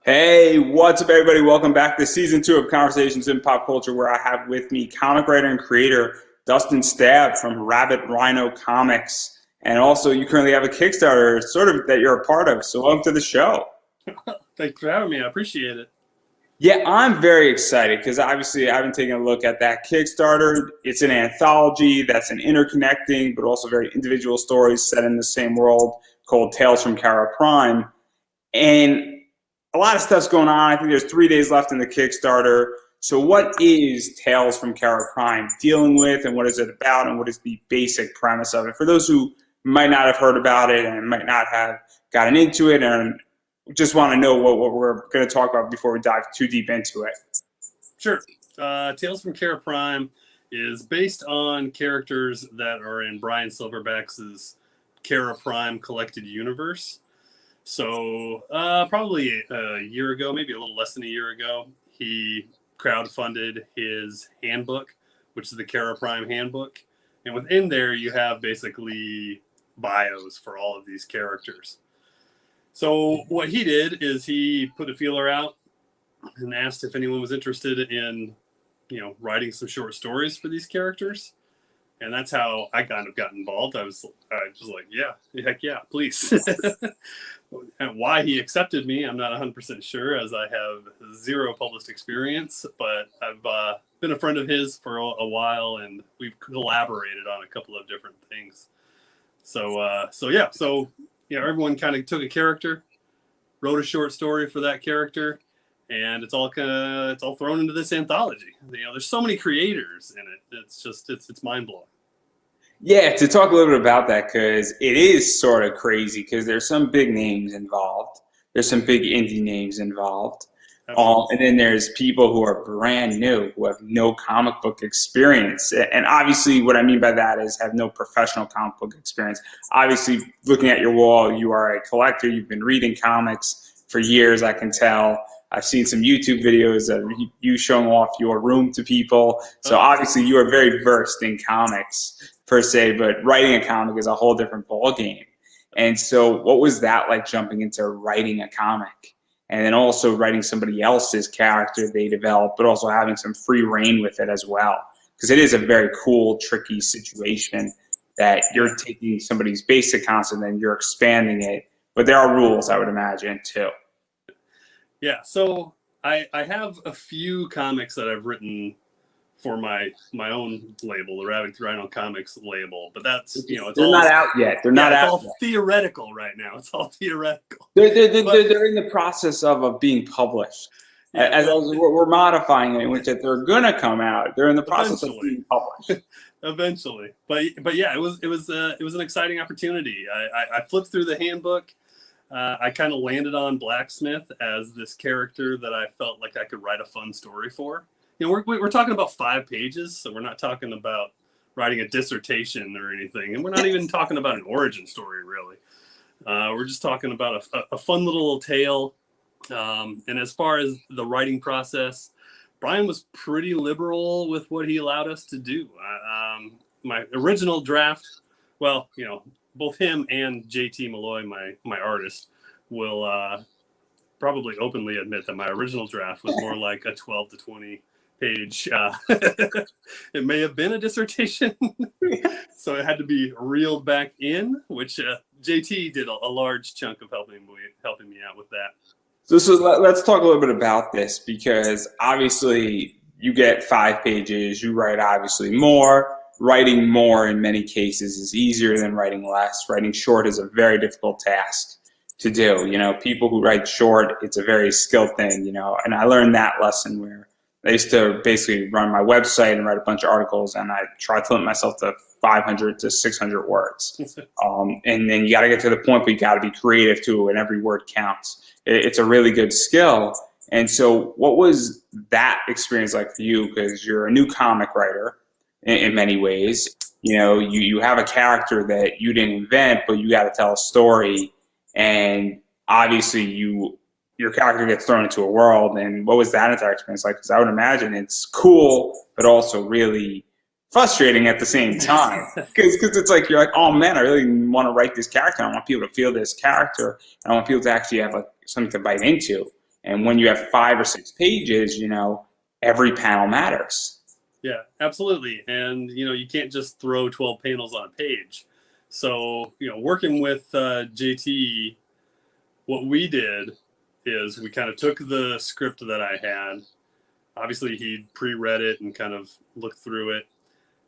Hey, what's up, everybody? Welcome back to season 2 of Conversations in Pop Culture, where I have with me comic writer and creator Dustin Staab from Rhino Comics. And also, you currently have a Kickstarter, sort of, that you're a part of. So, welcome to the show. Thanks for having me. I appreciate it. Yeah, I'm very excited because obviously I've been taking a look at that Kickstarter. It's an anthology that's an interconnecting but also very individual stories set in the same world called Tales from Kerra Prime. And a lot of stuff's going on. I think there's 3 days left in the Kickstarter. So what is Tales from Kerra Prime dealing with, and what is it about, and what is the basic premise of it? For those who might not have heard about it and might not have gotten into it and just want to know what we're going to talk about before we dive too deep into it. Sure. Tales from Kerra Prime is based on characters that are in Brian Silverback's Kerra Prime collected universe. So probably a year ago, maybe a little less than a year ago, he crowdfunded his handbook, which is the Kerra Prime handbook. And within there, you have basically bios for all of these characters. So what he did is he put a feeler out and asked if anyone was interested in, writing some short stories for these characters. And that's how I kind of got involved. I was like, yeah, heck yeah, please. And why he accepted me, I'm not 100% sure, as I have zero published experience. But I've been a friend of his for a while, and we've collaborated on a couple of different things. So everyone kind of took a character, wrote a short story for that character, and it's all thrown into this anthology. There's so many creators in it. It's mind blowing. Yeah, to talk a little bit about that, because it is sort of crazy, because there's some big names involved. There's some big indie names involved. And then there's people who are brand new, who have no comic book experience. And obviously what I mean by that is have no professional comic book experience. Obviously, looking at your wall, you are a collector. You've been reading comics for years, I can tell. I've seen some YouTube videos of you showing off your room to people. So obviously you are very versed in comics per se, but writing a comic is a whole different ballgame. And so what was that like, jumping into writing a comic? And then also writing somebody else's character they develop, but also having some free reign with it as well. Because it is a very cool, tricky situation that you're taking somebody's basic concept and you're expanding it. But there are rules, I would imagine, too. Yeah, so I have a few comics that I've written for my own label, the Rhino Comics label, but that's they're not out yet. They're not out. It's all theoretical right now. It's all theoretical. They're in the process of being published. Yeah, as we're modifying it, in which they're gonna come out. They're in the process of being published. Eventually, but yeah, it was an exciting opportunity. I flipped through the handbook. I kind of landed on Blacksmith as this character that I felt like I could write a fun story for. We're talking about 5 pages, so we're not talking about writing a dissertation or anything, and we're not even talking about an origin story, really. We're just talking about a fun little tale. And as far as the writing process, Brian was pretty liberal with what he allowed us to do. My original draft, both him and JT Malloy, my artist, will probably openly admit that my original draft was more like a 12 to 20 page. It may have been a dissertation, so it had to be reeled back in, which JT did a large chunk of helping me out with that. So let's talk a little bit about this, because obviously you get 5 pages, you write obviously more. Writing more in many cases is easier than writing less. Writing short is a very difficult task to do. People who write short, it's a very skilled thing, and I learned that lesson where I used to basically run my website and write a bunch of articles, and I tried to limit myself to 500 to 600 words. And then you got to get to the point where you got to be creative too, and every word counts. It's a really good skill. And so what was that experience like for you? Because you're a new comic writer in many ways. You have a character that you didn't invent, but you got to tell a story. And obviously your character gets thrown into a world. And what was that entire experience like? Because I would imagine it's cool, but also really frustrating at the same time. Because it's like, you're like, oh man, I really want to write this character. I want people to feel this character. And I want people to actually have something to bite into. And when you have 5 or 6 pages, every panel matters. Yeah, absolutely. And, you can't just throw 12 panels on a page. So, working with JT, what we did is we kind of took the script that I had. Obviously, he pre-read it and kind of looked through it.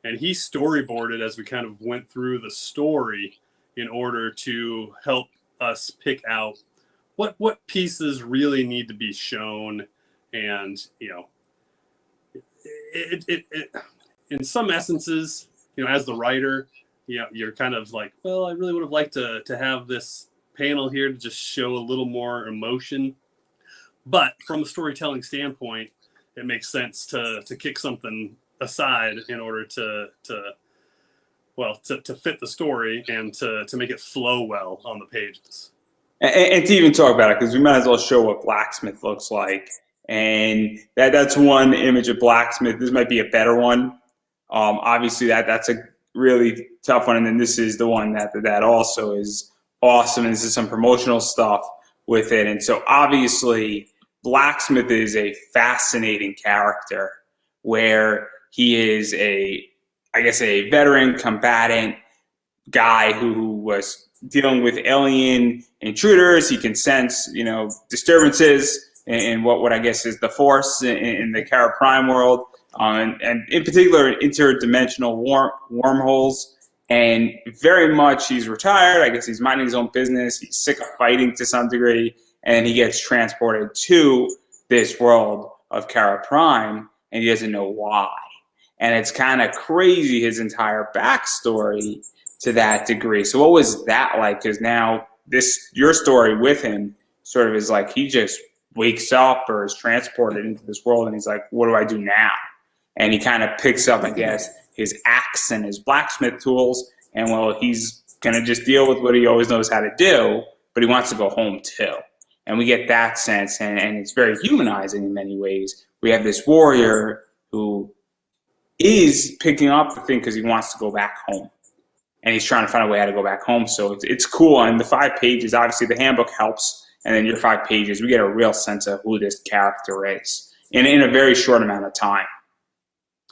And he storyboarded as we kind of went through the story in order to help us pick out what pieces really need to be shown. And, it in some essences, as the writer, you're kind of like, well, I really would have liked to have this panel here to just show a little more emotion. But from a storytelling standpoint, it makes sense to kick something aside in order to fit the story and to make it flow well on the pages. And to even talk about it, because we might as well show what Blacksmith looks like. And that's one image of Blacksmith. This might be a better one. Obviously, that's a really tough one. And then this is the one that also is awesome. And this is some promotional stuff with it. And so obviously, Blacksmith is a fascinating character where he is a veteran combatant guy who was dealing with alien intruders. He can sense, disturbances in what I guess is the Force in the Kerra Prime world, and in particular interdimensional wormholes. And very much he's retired. I guess he's minding his own business. He's sick of fighting to some degree, and he gets transported to this world of Kerra Prime, and he doesn't know why. And it's kind of crazy, his entire backstory to that degree. So what was that like? Because now your story with him sort of is like he just wakes up or is transported into this world, and he's like, what do I do now? And he kind of picks up, I guess, his axe and his blacksmith tools, and he's going to just deal with what he always knows how to do, but he wants to go home too. And we get that sense, and it's very humanizing in many ways. We have this warrior who is picking up the thing because he wants to go back home. And he's trying to find a way how to go back home. So it's cool. And the 5 pages, obviously the handbook helps. And then your 5 pages, we get a real sense of who this character is in a very short amount of time.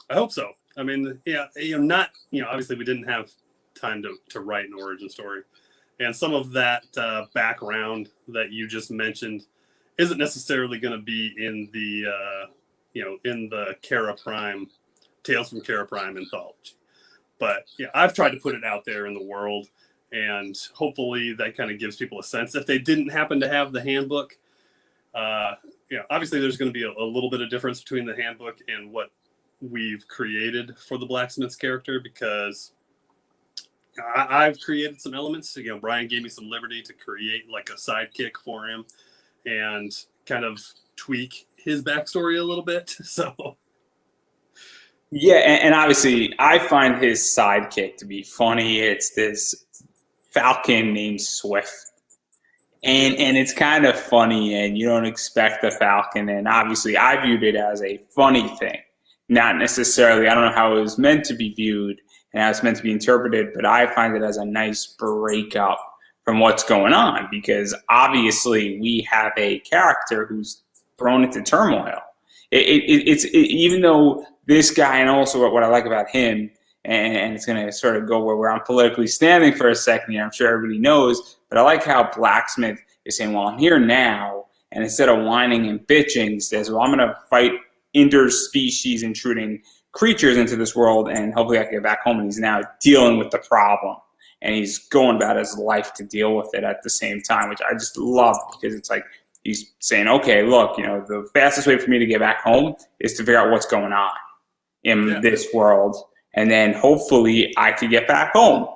I hope so. I mean, obviously we didn't have time to write an origin story. And some of that background that you just mentioned isn't necessarily going to be in the, in the Kerra Prime, Tales from Kerra Prime anthology. But I've tried to put it out there in the world, and hopefully that kind of gives people a sense. If they didn't happen to have the handbook, obviously there's going to be a little bit of difference between the handbook and what we've created for the blacksmith's character, because I've created some elements. Brian gave me some liberty to create like a sidekick for him and kind of tweak his backstory a little bit. So. Yeah, and obviously I find his sidekick to be funny. It's this falcon named Swift. And it's kind of funny, and you don't expect the falcon. And obviously I viewed it as a funny thing. Not necessarily, I don't know how it was meant to be viewed and how it's meant to be interpreted, but I find it as a nice breakup from what's going on, because obviously we have a character who's thrown into turmoil. Even though this guy, and also what I like about him, and it's going to sort of go where I'm politically standing for a second here, I'm sure everybody knows, but I like how Blacksmith is saying, well, I'm here now, and instead of whining and bitching, he says, well, I'm going to fight interspecies intruding creatures into this world, and hopefully I can get back home. And he's now dealing with the problem, and he's going about his life to deal with it at the same time, which I just love, because it's like he's saying, okay, look, the fastest way for me to get back home is to figure out what's going on in this world, and then hopefully I can get back home.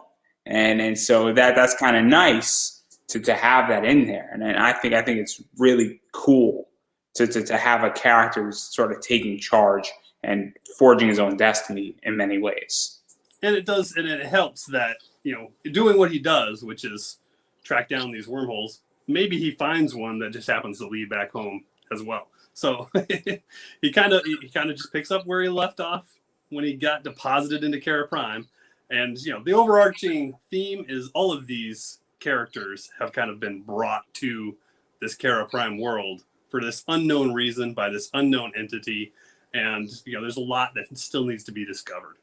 And so that's kind of nice to have that in there. And I think it's really cool to have a character who's sort of taking charge and forging his own destiny in many ways. And it does, and it helps that, doing what he does, which is track down these wormholes, maybe he finds one that just happens to lead back home as well. So he kind of just picks up where he left off when he got deposited into Kerra Prime. And, the overarching theme is all of these characters have kind of been brought to this Kerra Prime world for this unknown reason by this unknown entity. And, you know, there's a lot that still needs to be discovered.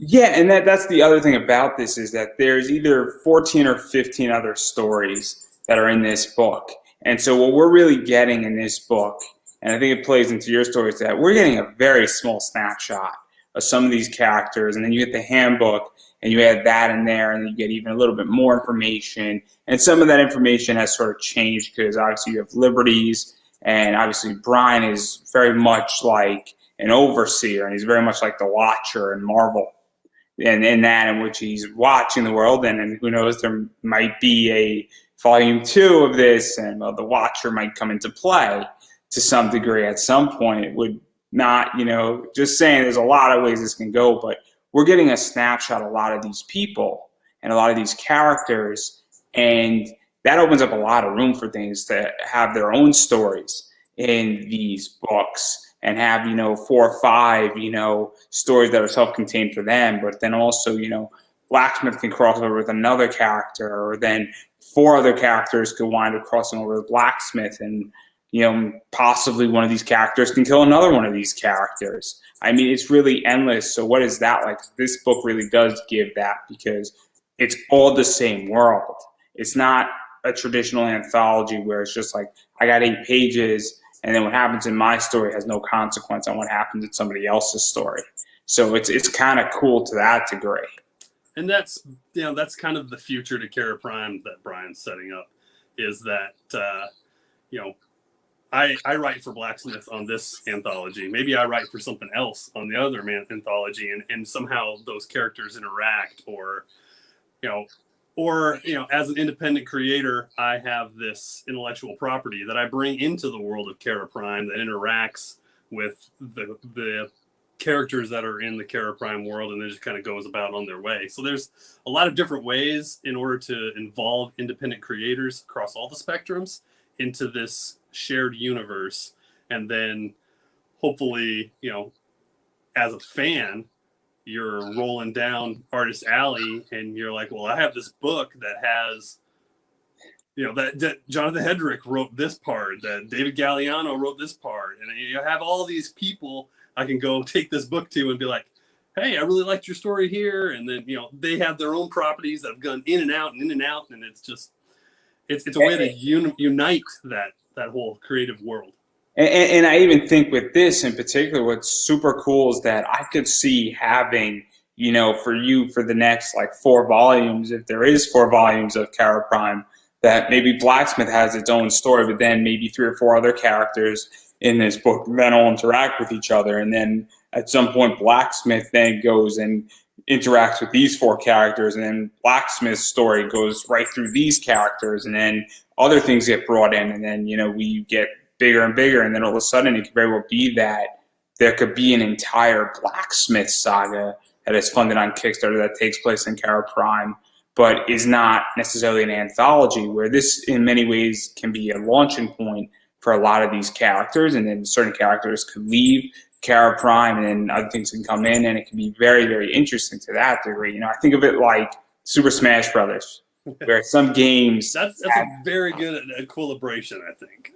Yeah, and that's the other thing about this is that there's either 14 or 15 other stories that are in this book. And so what we're really getting in this book, and I think it plays into your story, is that we're getting a very small snapshot of some of these characters, and then you get the handbook, and you add that in there, and you get even a little bit more information. And some of that information has sort of changed because obviously you have liberties, and obviously Brian is very much like an overseer, and he's very much like the Watcher in Marvel. And in that in which he's watching the world, and who knows, there might be a volume 2 of this, and the Watcher might come into play to some degree at some point. It would not, you know, just saying there's a lot of ways this can go, but we're getting a snapshot of a lot of these people and a lot of these characters, and that opens up a lot of room for things to have their own stories in these books. And have, you know, 4 or 5, you know, stories that are self-contained for them, but then also, you know, Blacksmith can cross over with another character, or then 4 other characters could wind up crossing over with Blacksmith, and, you know, possibly one of these characters can kill another one of these characters. I mean, it's really endless. So what is that like? This book really does give that, because it's all the same world. It's not a traditional anthology where it's just like, I got 8 pages, and then what happens in my story has no consequence on what happens in somebody else's story. So it's kind of cool to that degree. And that's, you know, that's kind of the future to Kerra Prime that Brian's setting up, is that, you know, I write for Blacksmith on this anthology. Maybe I write for something else on the other anthology, and somehow those characters interact, or, you know, as an independent creator, I have this intellectual property that I bring into the world of Kerra Prime that interacts with the characters that are in the Kerra Prime world, and then just kind of goes about on their way. So there's a lot of different ways in order to involve independent creators across all the spectrums into this shared universe. And then hopefully, you know, as a fan, you're rolling down Artist Alley and you're like, well, I have this book that has, you know, that Jonathan Hedrick wrote this part, that David Galliano wrote this part, and you have all these people I can go take this book to and be like, hey, I really liked your story here. And then, you know, they have their own properties that have gone in and out and in and out, and it's just, it's a way to unite that whole creative world. And I even think with this in particular, what's super cool is that I could see having, you know, for you for the next like 4 volumes, if there is 4 volumes of Kerra Prime, that maybe Blacksmith has its own story, but then maybe 3 or 4 other characters in this book then all interact with each other. And then at some point, Blacksmith then goes and interacts with these 4 characters, and then Blacksmith's story goes right through these characters, and then other things get brought in, and then, you know, we get bigger and bigger, and then all of a sudden it could very well be that there could be an entire Blacksmith saga that is funded on Kickstarter that takes place in Kerra Prime, but is not necessarily an anthology, where this in many ways can be a launching point for a lot of these characters, and then certain characters could leave Kerra Prime and then other things can come in, and it can be very, very interesting to that degree. You know, I think of it like Super Smash Brothers, where some games... That's a very good equilibration, I think.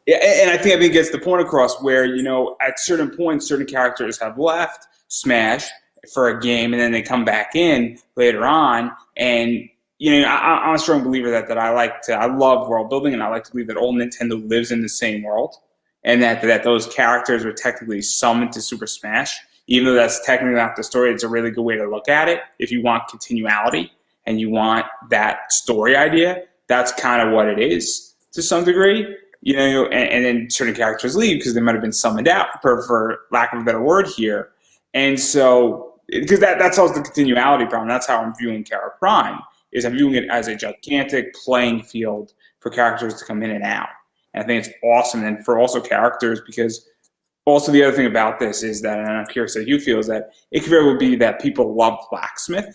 Yeah, and I think it gets the point across where, you know, at certain points, certain characters have left Smash for a game, and then they come back in later on. And, you know, I'm a strong believer that I love world building, and I like to believe that old Nintendo lives in the same world, and that those characters were technically summoned to Super Smash. Even though that's technically not the story, it's a really good way to look at it. If you want continuality and you want that story idea, that's kind of what it is to some degree. You know, and then certain characters leave because they might have been summoned out, for lack of a better word here. And so, because that solves the continuality problem. That's how I'm viewing Kerra Prime, is I'm viewing it as a gigantic playing field for characters to come in and out. And I think it's awesome. And for also characters, because also the other thing about this is that, and I'm curious how you feel, is that it could very well be that people love Blacksmith,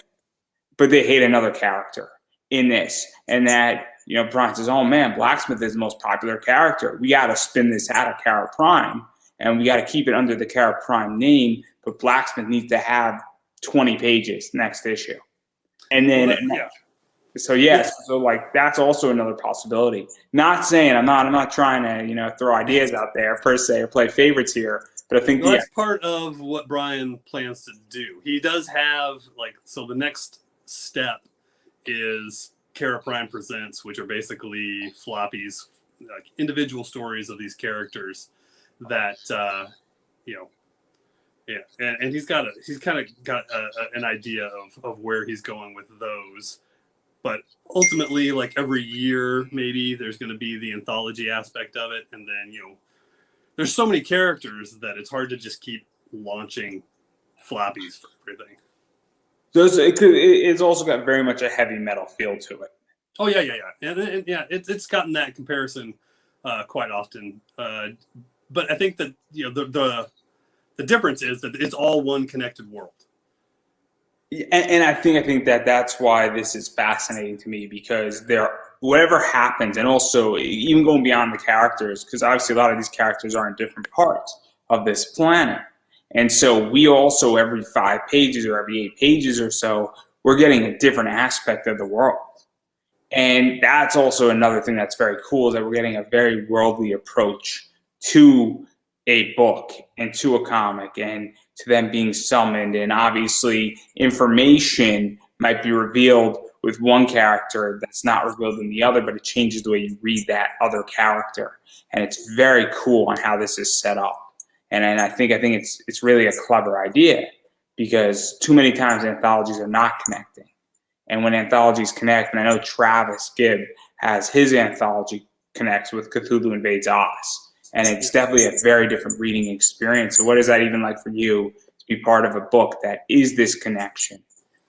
but they hate another character in this. And that, you know, Brian says, oh man, Blacksmith is the most popular character. We got to spin this out of Kerra Prime, and we got to keep it under the Kerra Prime name, but Blacksmith needs to have 20 pages next issue. And then, So yes, so like that's also another possibility. Not saying I'm not trying to throw ideas out there per se or play favorites here, but I think Well, that's part of what Brian plans to do. He does have so the next step is Kerra Prime Presents, which are basically floppies, like individual stories of these characters that you know, yeah, and he's kind of got an idea of where he's going with those. But ultimately, like every year, maybe there's going to be the anthology aspect of it, and then there's so many characters that it's hard to just keep launching floppies for everything. so it's also got very much a heavy metal feel to it. Oh yeah, and yeah, it's gotten that comparison quite often. But I think that the difference is that it's all one connected world. And I think that that's why this is fascinating to me, because whatever happens, and also even going beyond the characters, because obviously a lot of these characters are in different parts of this planet, and so we also every 5 pages or every 8 pages or so, we're getting a different aspect of the world. And that's also another thing that's very cool, is that we're getting a very worldly approach to a book and to a comic and to them being summoned. And obviously, information might be revealed with one character that's not revealed in the other, but it changes the way you read that other character. And it's very cool on how this is set up. And I think it's really a clever idea, because too many times anthologies are not connecting. And when anthologies connect, and I know Travis Gibb has his anthology connects with Cthulhu Invades Oz, and it's definitely a very different reading experience. So what is that even like for you to be part of a book that is this connection,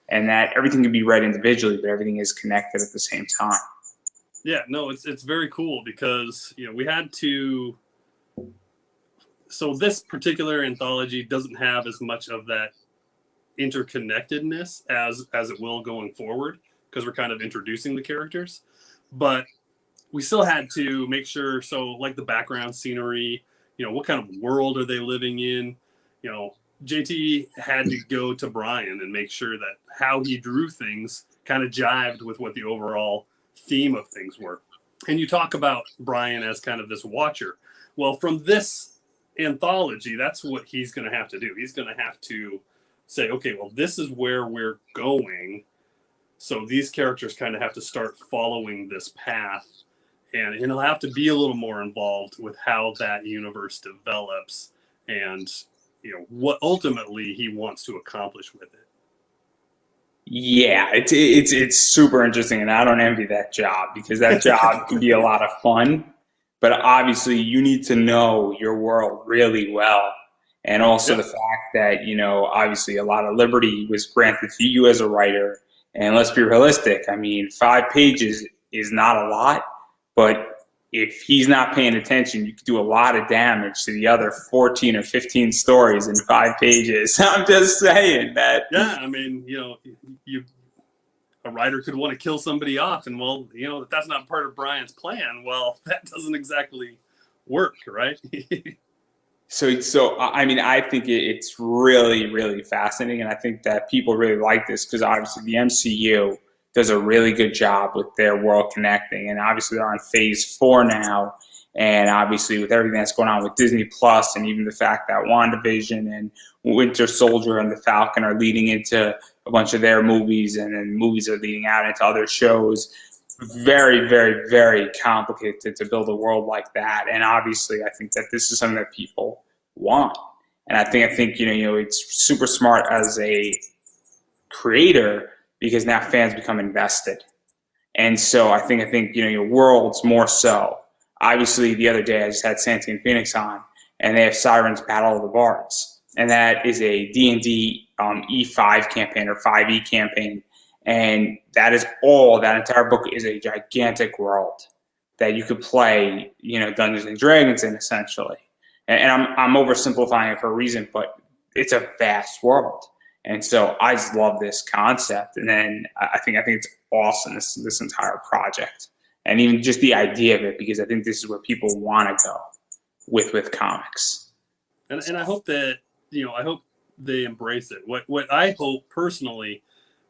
and that everything can be read individually, but everything is connected at the same time? Yeah, no, it's very cool, because we had to. So this particular anthology doesn't have as much of that interconnectedness as it will going forward, because we're kind of introducing the characters, but we still had to make sure, so like the background scenery, what kind of world are they living in. JT had to go to Brian and make sure that how he drew things kind of jived with what the overall theme of things were. And you talk about Brian as kind of this watcher. Well, from this anthology, that's what he's going to have to do. He's going to have to say, okay, well, this is where we're going. So these characters kind of have to start following this path. And he'll have to be a little more involved with how that universe develops, and what ultimately he wants to accomplish with it. Yeah, it's super interesting, and I don't envy that job, because that job can be a lot of fun. But obviously, you need to know your world really well, and also the fact that obviously a lot of liberty was granted to you as a writer. And let's be realistic. I mean, 5 pages is not a lot, but if he's not paying attention, you could do a lot of damage to the other 14 or 15 stories in 5 pages. I'm just saying that. Yeah, I mean, a writer could want to kill somebody off, and if that's not part of Brian's plan, well, that doesn't exactly work, right? So I mean, I think it's really, really fascinating, and I think that people really like this, because obviously the MCU does a really good job with their world connecting, and obviously they're on phase 4 now, and obviously with everything that's going on with Disney Plus, and even the fact that WandaVision and Winter Soldier and the Falcon are leading into a bunch of their movies, and then movies are leading out into other shows. Very, very, very complicated to build a world like that, and obviously I think that this is something that people want, and I think it's super smart as a creator, because now fans become invested. And so I think your worlds more so. Obviously, the other day I just had Santi and Phoenix on, and they have Siren's Battle of the Bards, and that is a D&D E5 campaign or 5e campaign, and that entire book is a gigantic world that you could play Dungeons and Dragons in, essentially. And I'm oversimplifying it for a reason, but it's a vast world. And so I just love this concept, and then I think it's awesome, this entire project, and even just the idea of it, because I think this is where people want to go with comics. And I hope that I hope they embrace it. What I hope personally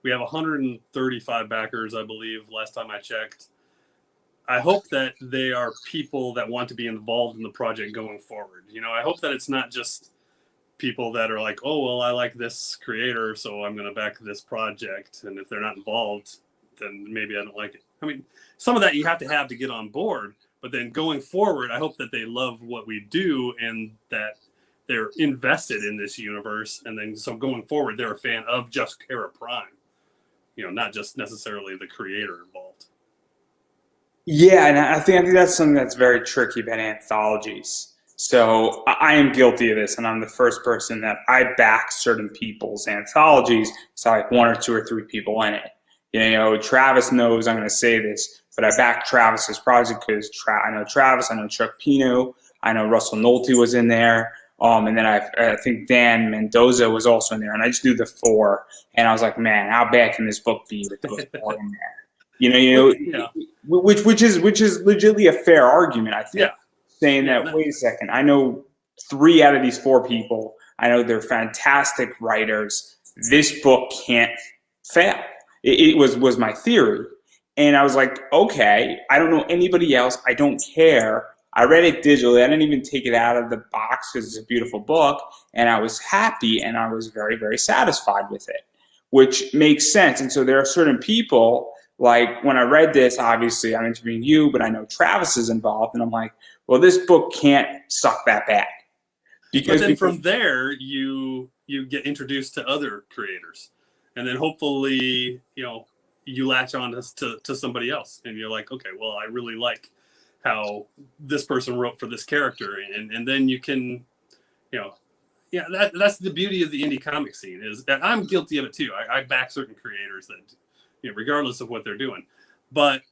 We have 135 backers, I believe, last time I checked. I hope that they are people that want to be involved in the project going forward. You know, I hope that it's not just people that are like, oh, well, I like this creator, so I'm going to back this project. And if they're not involved, then maybe I don't like it. I mean, some of that you have to get on board. But then going forward, I hope that they love what we do and that they're invested in this universe. And then so going forward, they're a fan of just Kerra Prime, you know, not just necessarily the creator involved. Yeah, and I think that's something that's very tricky about anthologies. So I am guilty of this, and I'm the first person that I back certain people's anthologies. So like one or two or three people in it. You know, Travis knows I'm going to say this, but I backed Travis's project because I know Travis, I know Chuck Pino, I know Russell Nolte was in there, and then I think Dan Mendoza was also in there, and I just do the four, and I was like, man, how bad can this book be with those four in there? Yeah. Which is legitimately a fair argument, I think. Yeah. Saying that, wait a second, I know 3 out of these 4 people, I know they're fantastic writers. This book can't fail. It was my theory. And I was like, okay, I don't know anybody else. I don't care. I read it digitally. I didn't even take it out of the box because it's a beautiful book. And I was happy and I was very, very satisfied with it, which makes sense. And so there are certain people, like when I read this, obviously I'm interviewing you, but I know Travis is involved. And I'm like, well, this book can't suck that bad. But then from there, you get introduced to other creators. And then hopefully, you know, you latch on to somebody else. And you're like, okay, well, I really like how this person wrote for this character. And then you can, you know, yeah, that's the beauty of the indie comic scene, is that I'm guilty of it too. I back certain creators that, you know, regardless of what they're doing. But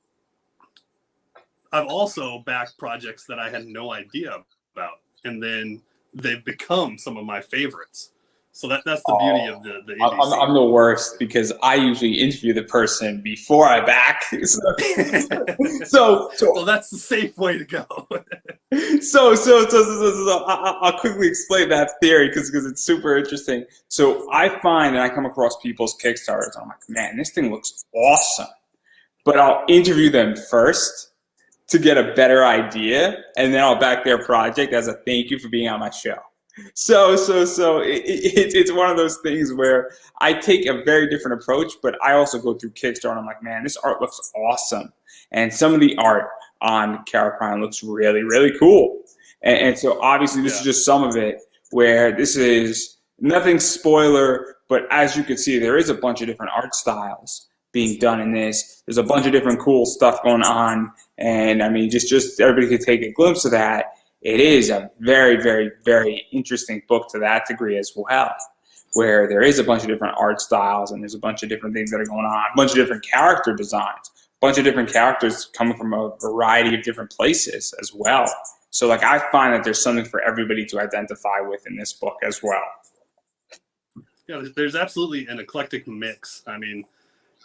I've also backed projects that I had no idea about. And then they've become some of my favorites. So that's the beauty of the indie scene. I'm the worst because I usually interview the person before I back. So well, that's the safe way to go. So I'll quickly explain that theory because it's super interesting. So I find and I come across people's Kickstarters, and I'm like, man, this thing looks awesome. But I'll interview them first to get a better idea, and then I'll back their project as a thank you for being on my show. So it's one of those things where I take a very different approach, but I also go through Kickstarter and I'm like, man, this art looks awesome. And some of the art on Kerra Prime looks really, really cool. And so obviously this is just some of it, where this is nothing spoiler, but as you can see, there is a bunch of different art styles being done in this. There's a bunch of different cool stuff going on. And I mean, just everybody could take a glimpse of that. It is a very, very, very interesting book to that degree as well, where there is a bunch of different art styles and there's a bunch of different things that are going on, a bunch of different character designs, a bunch of different characters coming from a variety of different places as well. So like I find that there's something for everybody to identify with in this book as well. Yeah, there's absolutely an eclectic mix. I mean,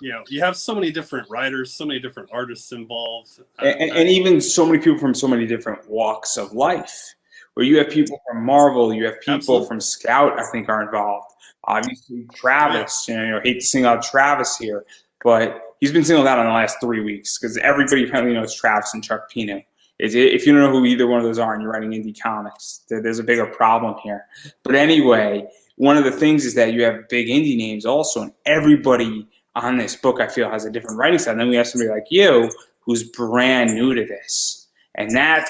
you know, you have so many different writers, so many different artists involved. And even so many people from so many different walks of life, where you have people from Marvel, you have people from Scout, I think, are involved. Obviously, Travis, you know, I hate to single out Travis here, but he's been singled out in the last 3 weeks because everybody apparently knows Travis and Chuck Pino. If you don't know who either one of those are and you're writing indie comics, there's a bigger problem here. But anyway, one of the things is that you have big indie names also, and everybody on this book, I feel, has a different writing style. And then we have somebody like you who's brand new to this. And that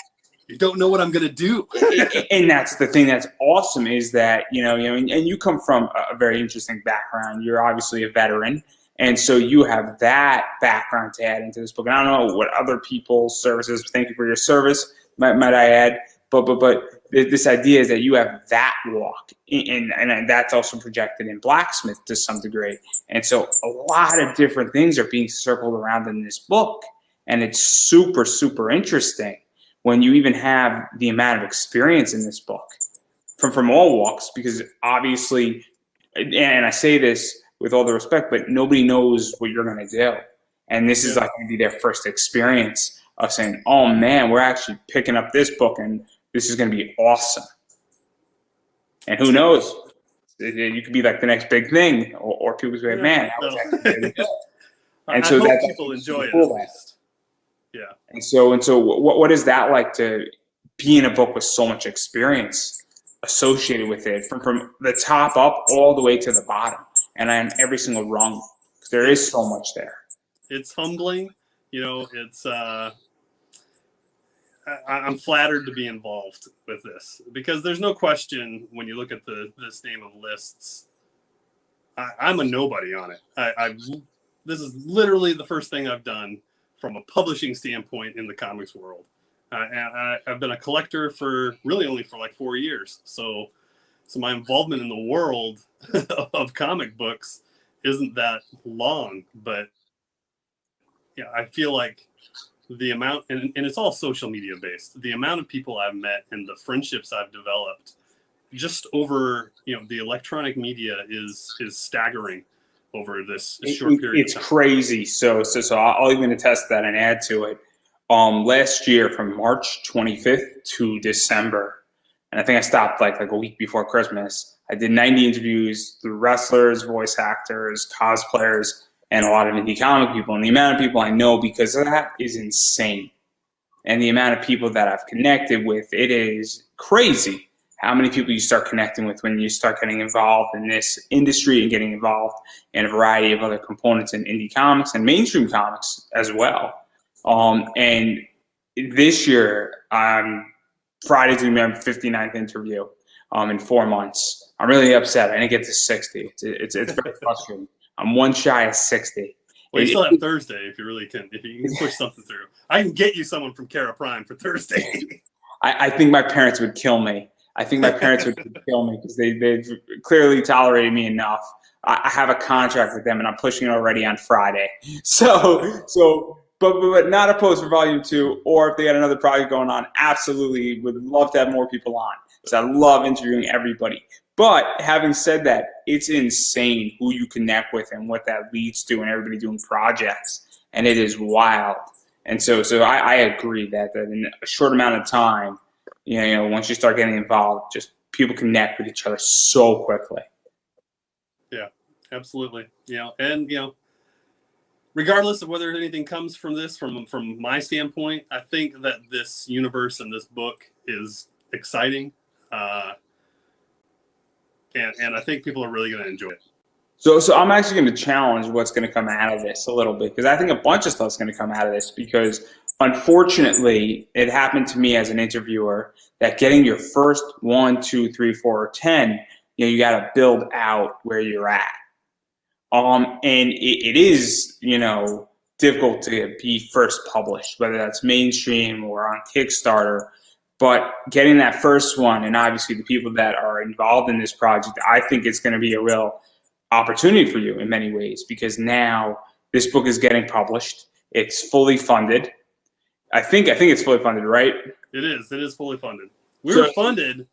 you don't know what I'm going to do. And that's the thing that's awesome is that, you know, and you come from a very interesting background. You're obviously a veteran. And so you have that background to add into this book. And I don't know what other people's services, thank you for your service, might I add. But this idea is that you have that walk, and that's also projected in Blacksmith to some degree. And so a lot of different things are being circled around in this book, and it's super, super interesting when you even have the amount of experience in this book from all walks, because obviously, and I say this with all the respect, but nobody knows what you're going to do. And this is like going to be their first experience of saying, oh man, we're actually picking up this book and this is going to be awesome. And who knows? You could be like the next big thing, or people say, man, that was actually really good. And I so hope that's people enjoy it cool. at least. Yeah. And so what is that like to be in a book with so much experience associated with it, from the top up all the way to the bottom, and on every single rung? Because there is so much there. It's humbling. It's I'm flattered to be involved with this, because there's no question when you look at this name of lists, I'm a nobody on it. This is literally the first thing I've done from a publishing standpoint in the comics world. And I've been a collector for really only for like 4 years. So my involvement in the world of comic books isn't that long, but yeah, I feel like the amount, and it's all social media based, the amount of people I've met and the friendships I've developed just over the electronic media is staggering over this short period It's of time. crazy. So I'll even attest that and add to it. Last year from March 25th to December, and I think I stopped like a week before Christmas, I did 90 interviews through wrestlers, voice actors, cosplayers, and a lot of indie comic people. And the amount of people I know because of that is insane. And the amount of people that I've connected with, it is crazy how many people you start connecting with when you start getting involved in this industry and getting involved in a variety of other components in indie comics and mainstream comics as well. And this year, Friday's going to be my 59th interview in 4 months. I'm really upset. I didn't get to 60. It's very frustrating. I'm one shy of 60. Well, you still have Thursday if you can push something through. I can get you someone from Kerra Prime for Thursday. I think my parents would kill me. I think my parents would kill me because they've clearly tolerated me enough. I have a contract with them, and I'm pushing it already on Friday. But not opposed for volume 2, or if they had another project going on, absolutely would love to have more people on. So I love interviewing everybody. But having said that, it's insane who you connect with and what that leads to, and everybody doing projects, and it is wild. And so I agree that in a short amount of time, once you start getting involved, just people connect with each other so quickly. Yeah, absolutely. Regardless of whether anything comes from this, from my standpoint, I think that this universe and this book is exciting, and I think people are really going to enjoy it. So I'm actually going to challenge what's going to come out of this a little bit, because I think a bunch of stuff's going to come out of this, because unfortunately it happened to me as an interviewer that getting your first 1, 2, 3, 4, or 10, you got to build out where you're at. And it is, difficult to be first published, whether that's mainstream or on Kickstarter. But getting that first one, and obviously the people that are involved in this project, I think it's going to be a real opportunity for you in many ways, because now this book is getting published. It's fully funded. I think it's fully funded, right? It is. It is fully funded. We were funded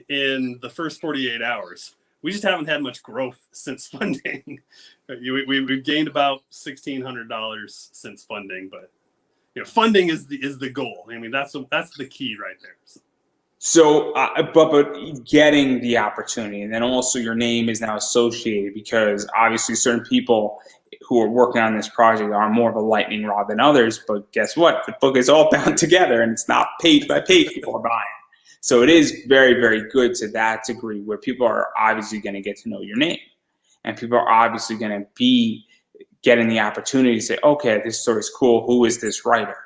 in the first 48 hours. We just haven't had much growth since funding. We've gained about $1,600 since funding, but funding is the goal. I mean, that's the key right there. So, but getting the opportunity, and then also your name is now associated, because obviously certain people who are working on this project are more of a lightning rod than others. But guess what? The book is all bound together, and it's not page by page people are buying. So it is very, very good to that degree, where people are obviously going to get to know your name, and people are obviously going to be getting the opportunity to say, okay, this story is cool. Who is this writer?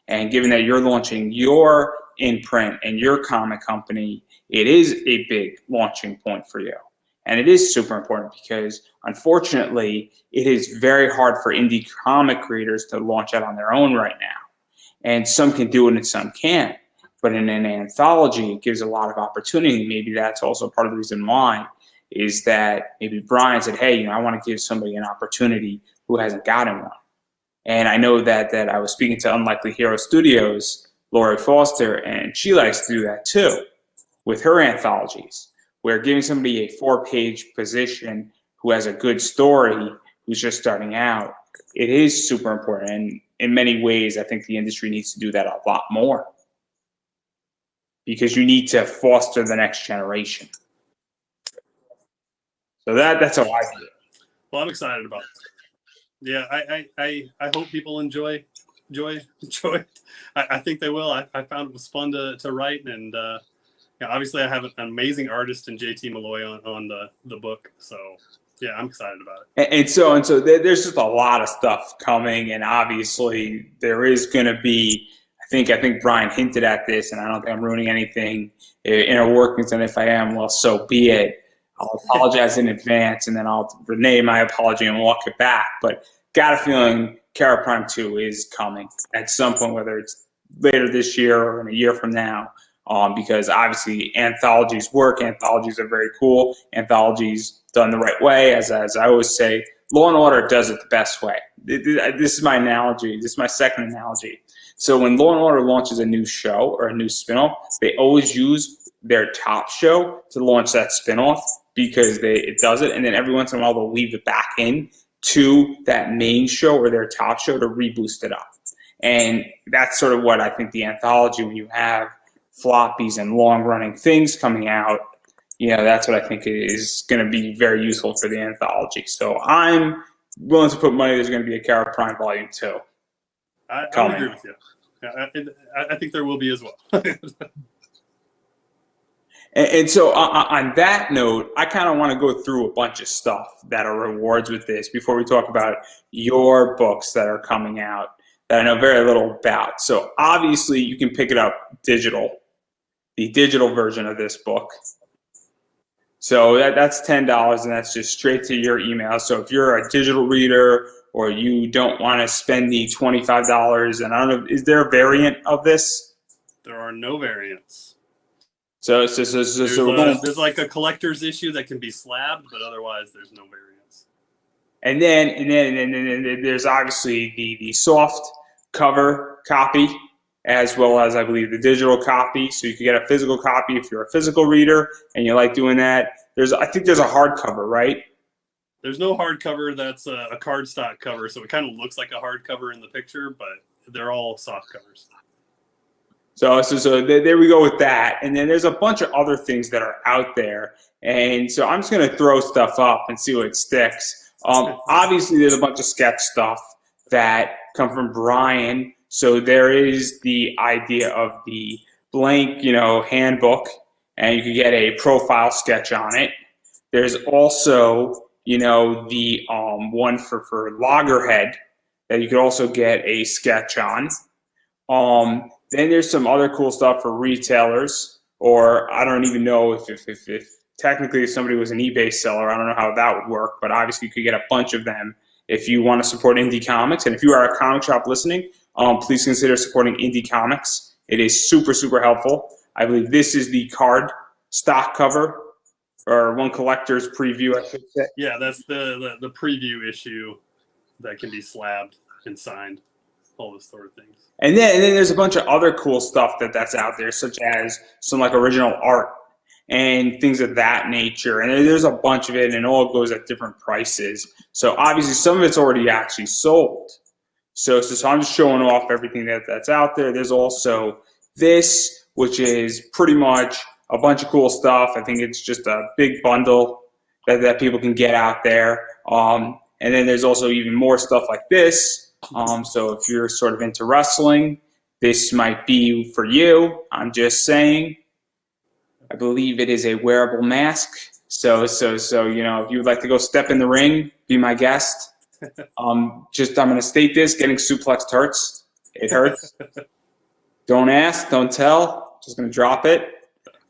And given that you're launching your imprint and your comic company, it is a big launching point for you. And it is super important, because unfortunately, it is very hard for indie comic creators to launch out on their own right now. And some can do it and some can't. But in an anthology, it gives a lot of opportunity. Maybe that's also part of the reason why, is that maybe Brian said, hey, I want to give somebody an opportunity who hasn't gotten one. And I know that I was speaking to Unlikely Hero Studios, Lori Foster, and she likes to do that too with her anthologies, where giving somebody a 4-page position who has a good story, who's just starting out, it is super important. And in many ways, I think the industry needs to do that a lot more, because you need to foster the next generation. So that's how I do it. Well, I'm excited about it. Yeah, I hope people enjoy it. I think they will. I found it was fun to write, and yeah, obviously I have an amazing artist in JT Malloy on the book. So yeah, I'm excited about it. And so there's just a lot of stuff coming, and obviously there is going to be. I think Brian hinted at this, and I don't think I'm ruining anything inner workings. And if I am, well, so be it. I'll apologize in advance, and then I'll renege my apology and walk it back. But got a feeling Kerra Prime 2 is coming at some point, whether it's later this year or in a year from now. Because obviously anthologies work. Anthologies are very cool. Anthologies done the right way, as I always say, Law and Order does it the best way. This is my analogy. This is my second analogy. So when Law and Order launches a new show or a new spinoff, they always use their top show to launch that spinoff because it does it, and then every once in a while they'll weave it back in to that main show or their top show to reboost it up. And that's sort of what I think the anthology, when you have floppies and long-running things coming out, that's what I think is going to be very useful for the anthology. So I'm willing to put money there's going to be a Kerra Prime Volume 2. I would agree with you. I think there will be as well. And so on that note, I kind of want to go through a bunch of stuff that are rewards with this before we talk about your books that are coming out that I know very little about. So obviously you can pick it up digital, the digital version of this book. So that's $10, and that's just straight to your email. So if you're a digital reader or you don't want to spend the $25, and I don't know, is there a variant of this? There are no variants. So there's like a collector's issue that can be slabbed, but otherwise there's no variants. And then there's obviously the soft cover copy, as well as I believe the digital copy. So you can get a physical copy if you're a physical reader and you like doing that. I think there's a hardcover, right? There's no hardcover. That's a cardstock cover, so it kind of looks like a hardcover in the picture, but they're all soft covers. So there we go with that. And then there's a bunch of other things that are out there. And so I'm just going to throw stuff up and see what sticks. Obviously, there's a bunch of sketch stuff that come from Brian. So there is the idea of the blank, handbook, and you can get a profile sketch on it. There's also, the one for Loggerhead that you could also get a sketch on. Then there's some other cool stuff for retailers, or I don't even know if technically if somebody was an eBay seller, I don't know how that would work, but obviously you could get a bunch of them if you want to support indie comics. And if you are a comic shop listening, please consider supporting indie comics. It is super, super helpful. I believe this is the card stock cover, or one collector's preview, I should say. Yeah, that's the preview issue that can be slabbed and signed, all those sort of things. And then there's a bunch of other cool stuff that's out there, such as some like original art and things of that nature. And there's a bunch of it, and it all goes at different prices. So obviously some of it's already actually sold. So I'm just showing off everything that's out there. There's also this, which is pretty much a bunch of cool stuff. I think it's just a big bundle that people can get out there. And then there's also even more stuff like this. So if you're sort of into wrestling, this might be for you. I'm just saying. I believe it is a wearable mask. So if you would like to go step in the ring, be my guest. I'm going to state this: getting suplexed hurts. It hurts. Don't ask, don't tell. Just going to drop it.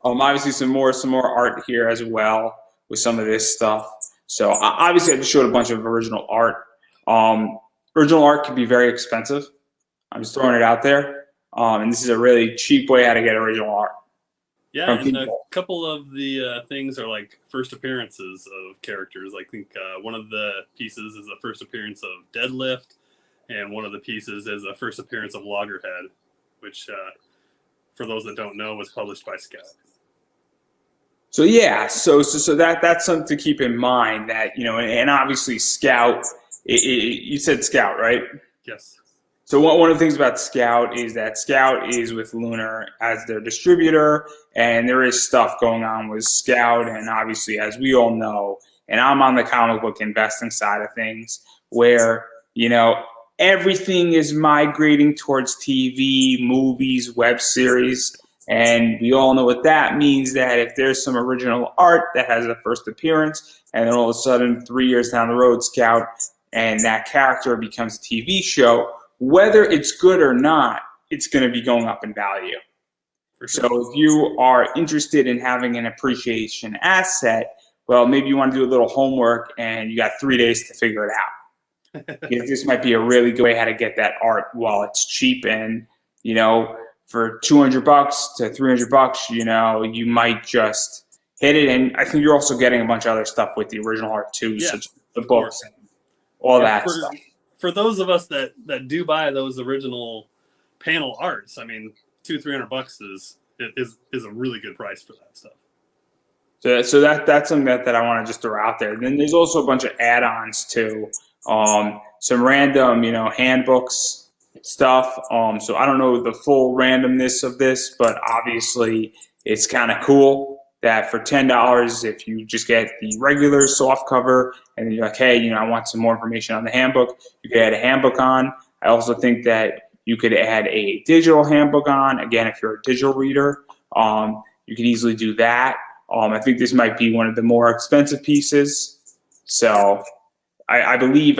Obviously some more art here as well with some of this stuff. So obviously I just showed a bunch of original art. Original art can be very expensive. I'm just throwing it out there. And this is a really cheap way how to get original art. Yeah, and a couple of the things are like first appearances of characters. I think one of the pieces is the first appearance of Deadlift, and one of the pieces is the first appearance of Loggerhead, which, for those that don't know, was published by Scout. So yeah, so that's something to keep in mind. That and obviously Scout. You said Scout, right? Yes. So one of the things about Scout is that Scout is with Lunar as their distributor, and there is stuff going on with Scout, and obviously, as we all know, and I'm on the comic book investing side of things, where, you know, everything is migrating towards TV, movies, web series. And we all know what that means, that if there's some original art that has a first appearance, and then all of a sudden 3 years down the road, Scout, and that character becomes a TV show, whether it's good or not, it's going to be going up in value. For So sure. if you are interested in having an appreciation asset, well, maybe you want to do a little homework and you got 3 days to figure it out. This might be a really good way how to get that art while it's cheap. And, you know, for $200 to $300, you know, you might just hit it. And I think you're also getting a bunch of other stuff with the original art too, Yeah, such as the of books course. and all Yeah, that stuff. for those of us that do buy those original panel arts, I mean, $200-$300 is a really good price for that stuff. So that's something that I want to just throw out there. Then there's also a bunch of add-ons too. Some random, you know, handbooks stuff. So I don't know the full randomness of this, but obviously it's kind of cool that for $10, if you just get the regular soft cover and then you're like, hey, you know, I want some more information on the handbook, you can add a handbook on. I also think that you could add a digital handbook on. Again, if you're a digital reader, you could easily do that. I think this might be one of the more expensive pieces. So I believe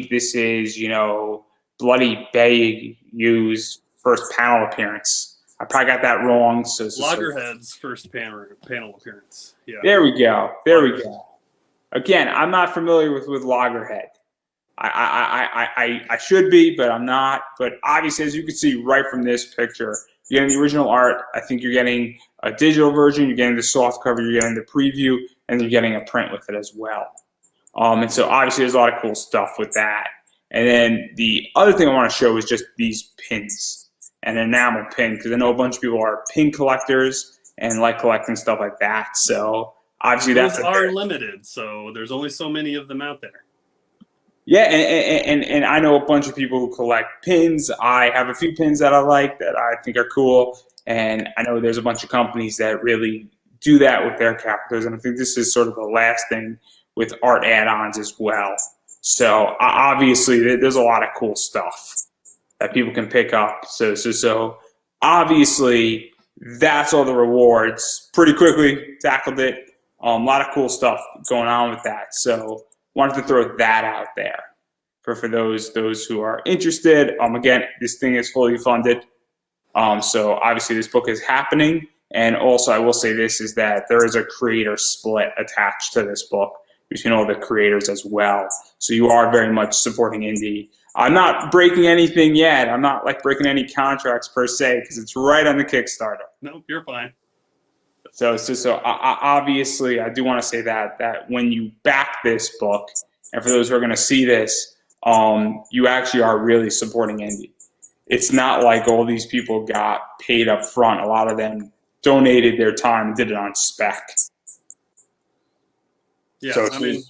this is, you know, Bloody Bayou's first panel appearance. I probably got that wrong. Loggerhead's first panel appearance. Yeah. There we go. There we go. Again, I'm not familiar with Loggerhead. I should be, but I'm not. But obviously, as you can see right from this picture, you're getting the original art. I think you're getting a digital version. You're getting the soft cover. You're getting the preview, and you're getting a print with it as well. And so obviously, there's a lot of cool stuff with that. And then the other thing I want to show is just these pins, an enamel pin, because I know a bunch of people are pin collectors and like collecting stuff like that. So obviously, those are limited. So there's only so many of them out there. Yeah, and I know a bunch of people who collect pins. I have a few pins that I like that I think are cool, and I know there's a bunch of companies that really do that with their characters, and I think this is sort of the last thing with art add-ons as well. So obviously, there's a lot of cool stuff that people can pick up. So obviously, that's all the rewards. Pretty quickly tackled it. A lot of cool stuff going on with that. So wanted to throw that out there for those who are interested. Again, this thing is fully funded. So obviously this book is happening. And also I will say this is that there is a creator split attached to this book between all the creators as well. So you are very much supporting indie. I'm not breaking anything yet. I'm not like breaking any contracts per se because it's right on the Kickstarter. No, you're fine. So obviously, I do want to say that when you back this book, and for those who are going to see this, you actually are really supporting indie. It's not like all these people got paid up front. A lot of them donated their time and did it on spec. Yeah, so I mean,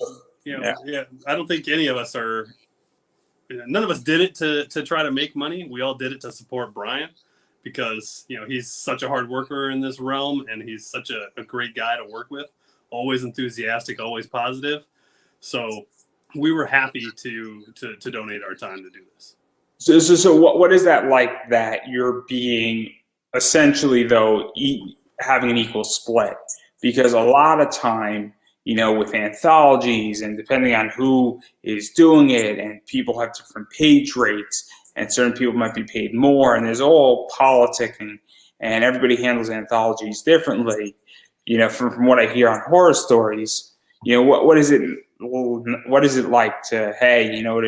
yeah, I don't think any of us are. None of us did it to try to make money. We all did it to support Brian. Because, you know, he's such a hard worker in this realm, and he's such a great guy to work with, always enthusiastic, always positive. So we were happy to donate our time to do this. So what is that like that you're being essentially, though, having an equal split? Because a lot of time, you know, with anthologies and depending on who is doing it, and people have different page rates, and certain people might be paid more, and there's all politicking, and everybody handles anthologies differently. You know, from what I hear on horror stories, you know, what is it like to, hey, you know,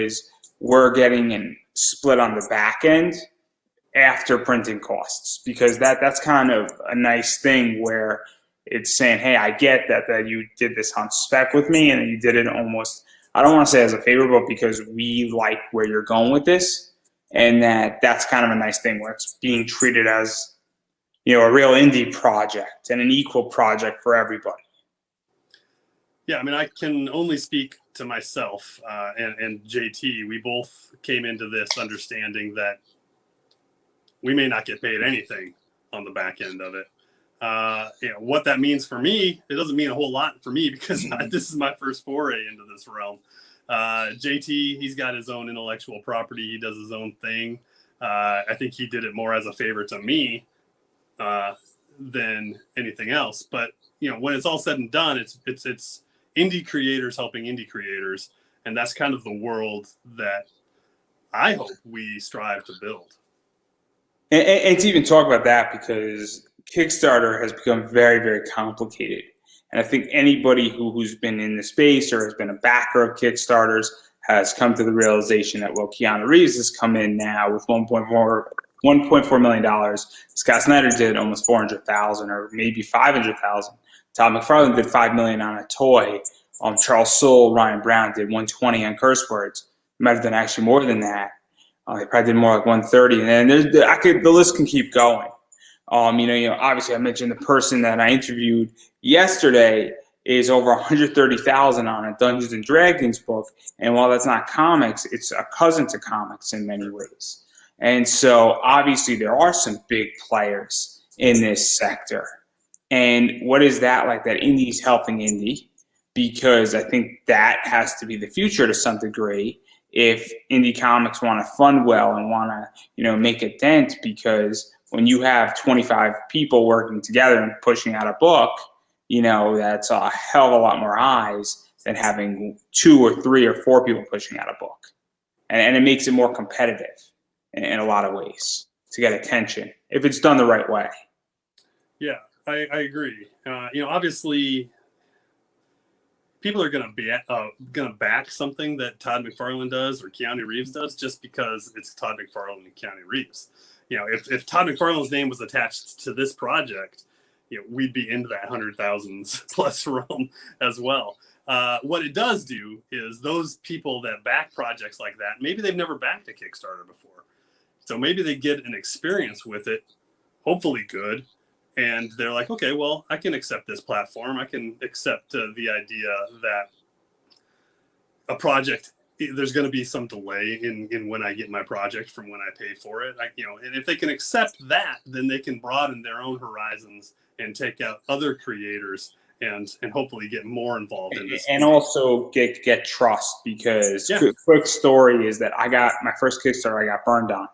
we're getting and split on the back end after printing costs, because that's kind of a nice thing where it's saying, hey, I get that you did this on spec with me, and you did it almost, I don't want to say as a favor, but because we like where you're going with this. And that's kind of a nice thing where it's being treated as, you know, a real indie project and an equal project for everybody. Yeah, I mean, I can only speak to myself and JT. We both came into this understanding that we may not get paid anything on the back end of it. What that means for me, it doesn't mean a whole lot for me because this is my first foray into this realm. JT, he's got his own intellectual property. He does his own thing. I think he did it more as a favor to me than anything else. But when it's all said and done, it's indie creators helping indie creators, and that's kind of the world that I hope we strive to build. And to even talk about that, because Kickstarter has become very, very complicated. And I think anybody who's been in the space or has been a backer of Kickstarters has come to the realization that, well, Keanu Reeves has come in now with $1.4 million. Scott Snyder did almost $400,000 or maybe $500,000. Todd McFarlane did $5 million on a toy. Charles Soule, Ryan Brown did $120 on curse words. Might have done actually more than that. They probably did more like 130, and then the list can keep going. Obviously I mentioned the person that I interviewed yesterday is over 130,000 on a Dungeons and Dragons book, and while that's not comics, it's a cousin to comics in many ways. And so obviously there are some big players in this sector. And what is that like? That indie's helping indie, because I think that has to be the future to some degree. If indie comics want to fund well and want to, make a dent, because when you have 25 people working together and pushing out a book, that's a hell of a lot more eyes than having 2 or 3 or 4 people pushing out a book. And it makes it more competitive in a lot of ways to get attention if it's done the right way. Yeah, I agree. Obviously, people are going to back something that Todd McFarlane does or Keanu Reeves does just because it's Todd McFarlane and Keanu Reeves. If Todd McFarlane's name was attached to this project, we'd be into that 100,000 plus realm as well. What it does do is those people that back projects like that, maybe they've never backed a Kickstarter before. So maybe they get an experience with it, hopefully good. And they're like, okay, well, I can accept this platform. I can accept the idea that a project, there's going to be some delay in when I get my project from when I pay for it. And if they can accept that, then they can broaden their own horizons and take out other creators and hopefully get more involved in this. And also get trust, because quick story is that I got my first Kickstarter I got burned on.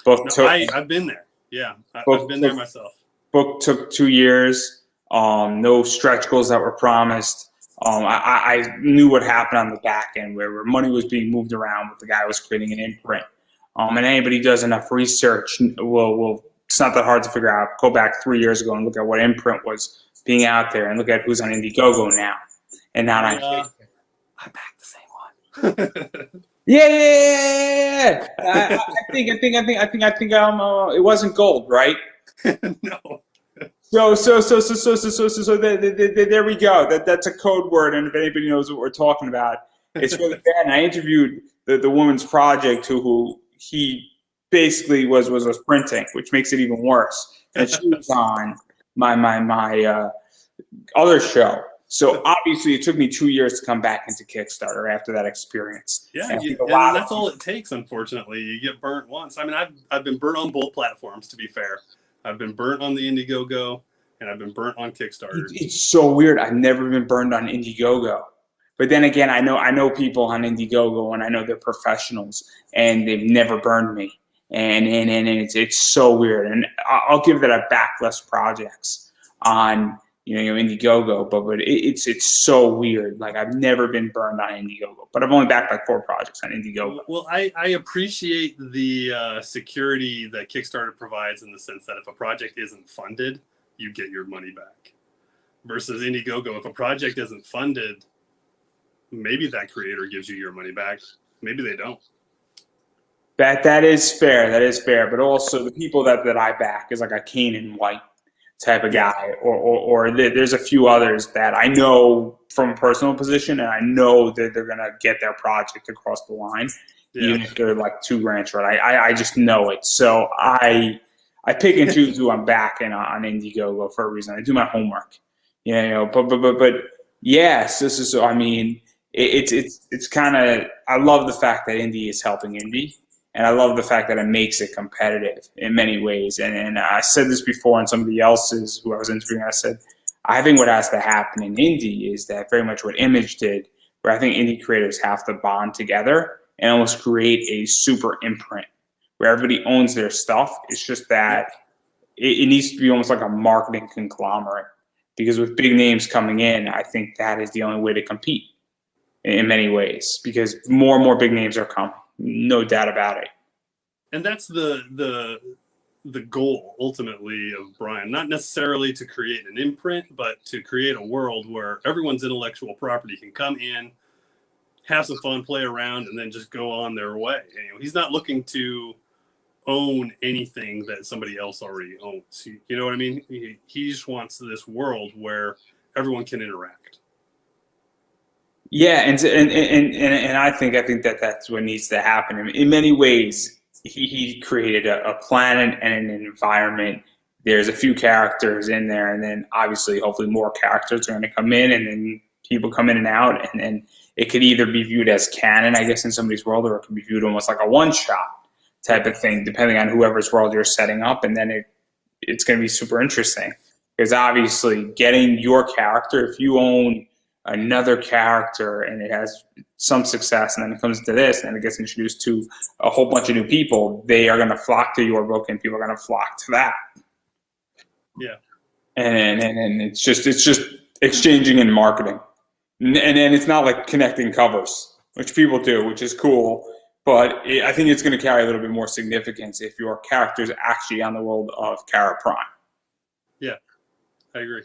I've been there. Yeah, I've been there myself. Book took 2 years. No stretch goals that were promised. I knew what happened on the back end, where money was being moved around with the guy who was creating an imprint. And anybody who does enough research will. It's not that hard to figure out. Go back 3 years ago and look at what imprint was being out there, and look at who's on Indiegogo now, and not on Kickstarter. I backed the same one. Yeah. I think it wasn't gold, right? No. So there we go. That's a code word, and if anybody knows what we're talking about, it's really bad. And I interviewed the woman's project who he basically was printing, which makes it even worse. And she was on my other show. So obviously it took me 2 years to come back into Kickstarter after that experience. Yeah, and that's all it takes, unfortunately. You get burnt once. I mean, I've been burnt on both platforms, to be fair. I've been burnt on the Indiegogo, and I've been burnt on Kickstarter. It's so weird. I've never been burned on Indiegogo. But then again, I know people on Indiegogo, and I know they're professionals, and they've never burned me. And it's so weird. And I'll give that a back less projects on Indiegogo, but it's so weird. Like, I've never been burned on Indiegogo, but I've only backed like 4 projects on Indiegogo. Well, I appreciate the security that Kickstarter provides, in the sense that if a project isn't funded, you get your money back. Versus Indiegogo, if a project isn't funded, maybe that creator gives you your money back. Maybe they don't. That is fair. That is fair. But also the people that I back is like a Canaan White type of guy, or there's a few others that I know from a personal position, and I know that they're gonna get their project across the line, even if they're like $2,000 short. I just know it. So I pick and choose who I'm backing on Indiegogo for a reason. I do my homework, But yeah. So I mean, it's kind of, I love the fact that indie is helping indie. And I love the fact that it makes it competitive in many ways. And I said this before on somebody else's who I was interviewing. I said, I think what has to happen in indie is that very much what Image did, where I think indie creators have to bond together and almost create a super imprint where everybody owns their stuff. It's just that it needs to be almost like a marketing conglomerate, because with big names coming in, I think that is the only way to compete in many ways, because more and more big names are coming, no doubt about it. And that's the goal ultimately of Brian, not necessarily to create an imprint, but to create a world where everyone's intellectual property can come in, have some fun, play around, and then just go on their way. He's not looking to own anything that somebody else already owns. You know what I mean? He just wants this world where everyone can interact. Yeah, and I think that that's what needs to happen. In many ways, he created a planet and an environment. There's a few characters in there, and then obviously, hopefully, more characters are going to come in, and then people come in and out, and then it could either be viewed as canon, I guess, in somebody's world, or it could be viewed almost like a one-shot type of thing, depending on whoever's world you're setting up, and then it's going to be super interesting, because obviously, getting your character, if you own another character and it has some success, and then it comes to this and it gets introduced to a whole bunch of new people, they are going to flock to your book and people are going to flock to that. Yeah. And it's just exchanging and marketing. And then it's not like connecting covers, which people do, which is cool. But I think it's going to carry a little bit more significance if your character is actually on the world of Kerra Prime. Yeah, I agree.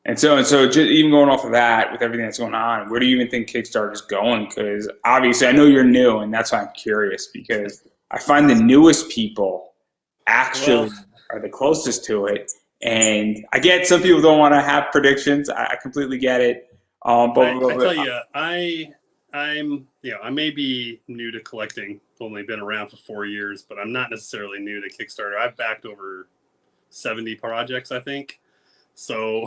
And so just even going off of that, with everything that's going on, where do you even think Kickstarter is going? Because obviously I know you're new, and that's why I'm curious, because I find the newest people actually are the closest to it. And I get some people don't want to have predictions. I completely get it. I tell you, I may be new to collecting, only been around for 4 years, but I'm not necessarily new to Kickstarter. I've backed over 70 projects, I think. So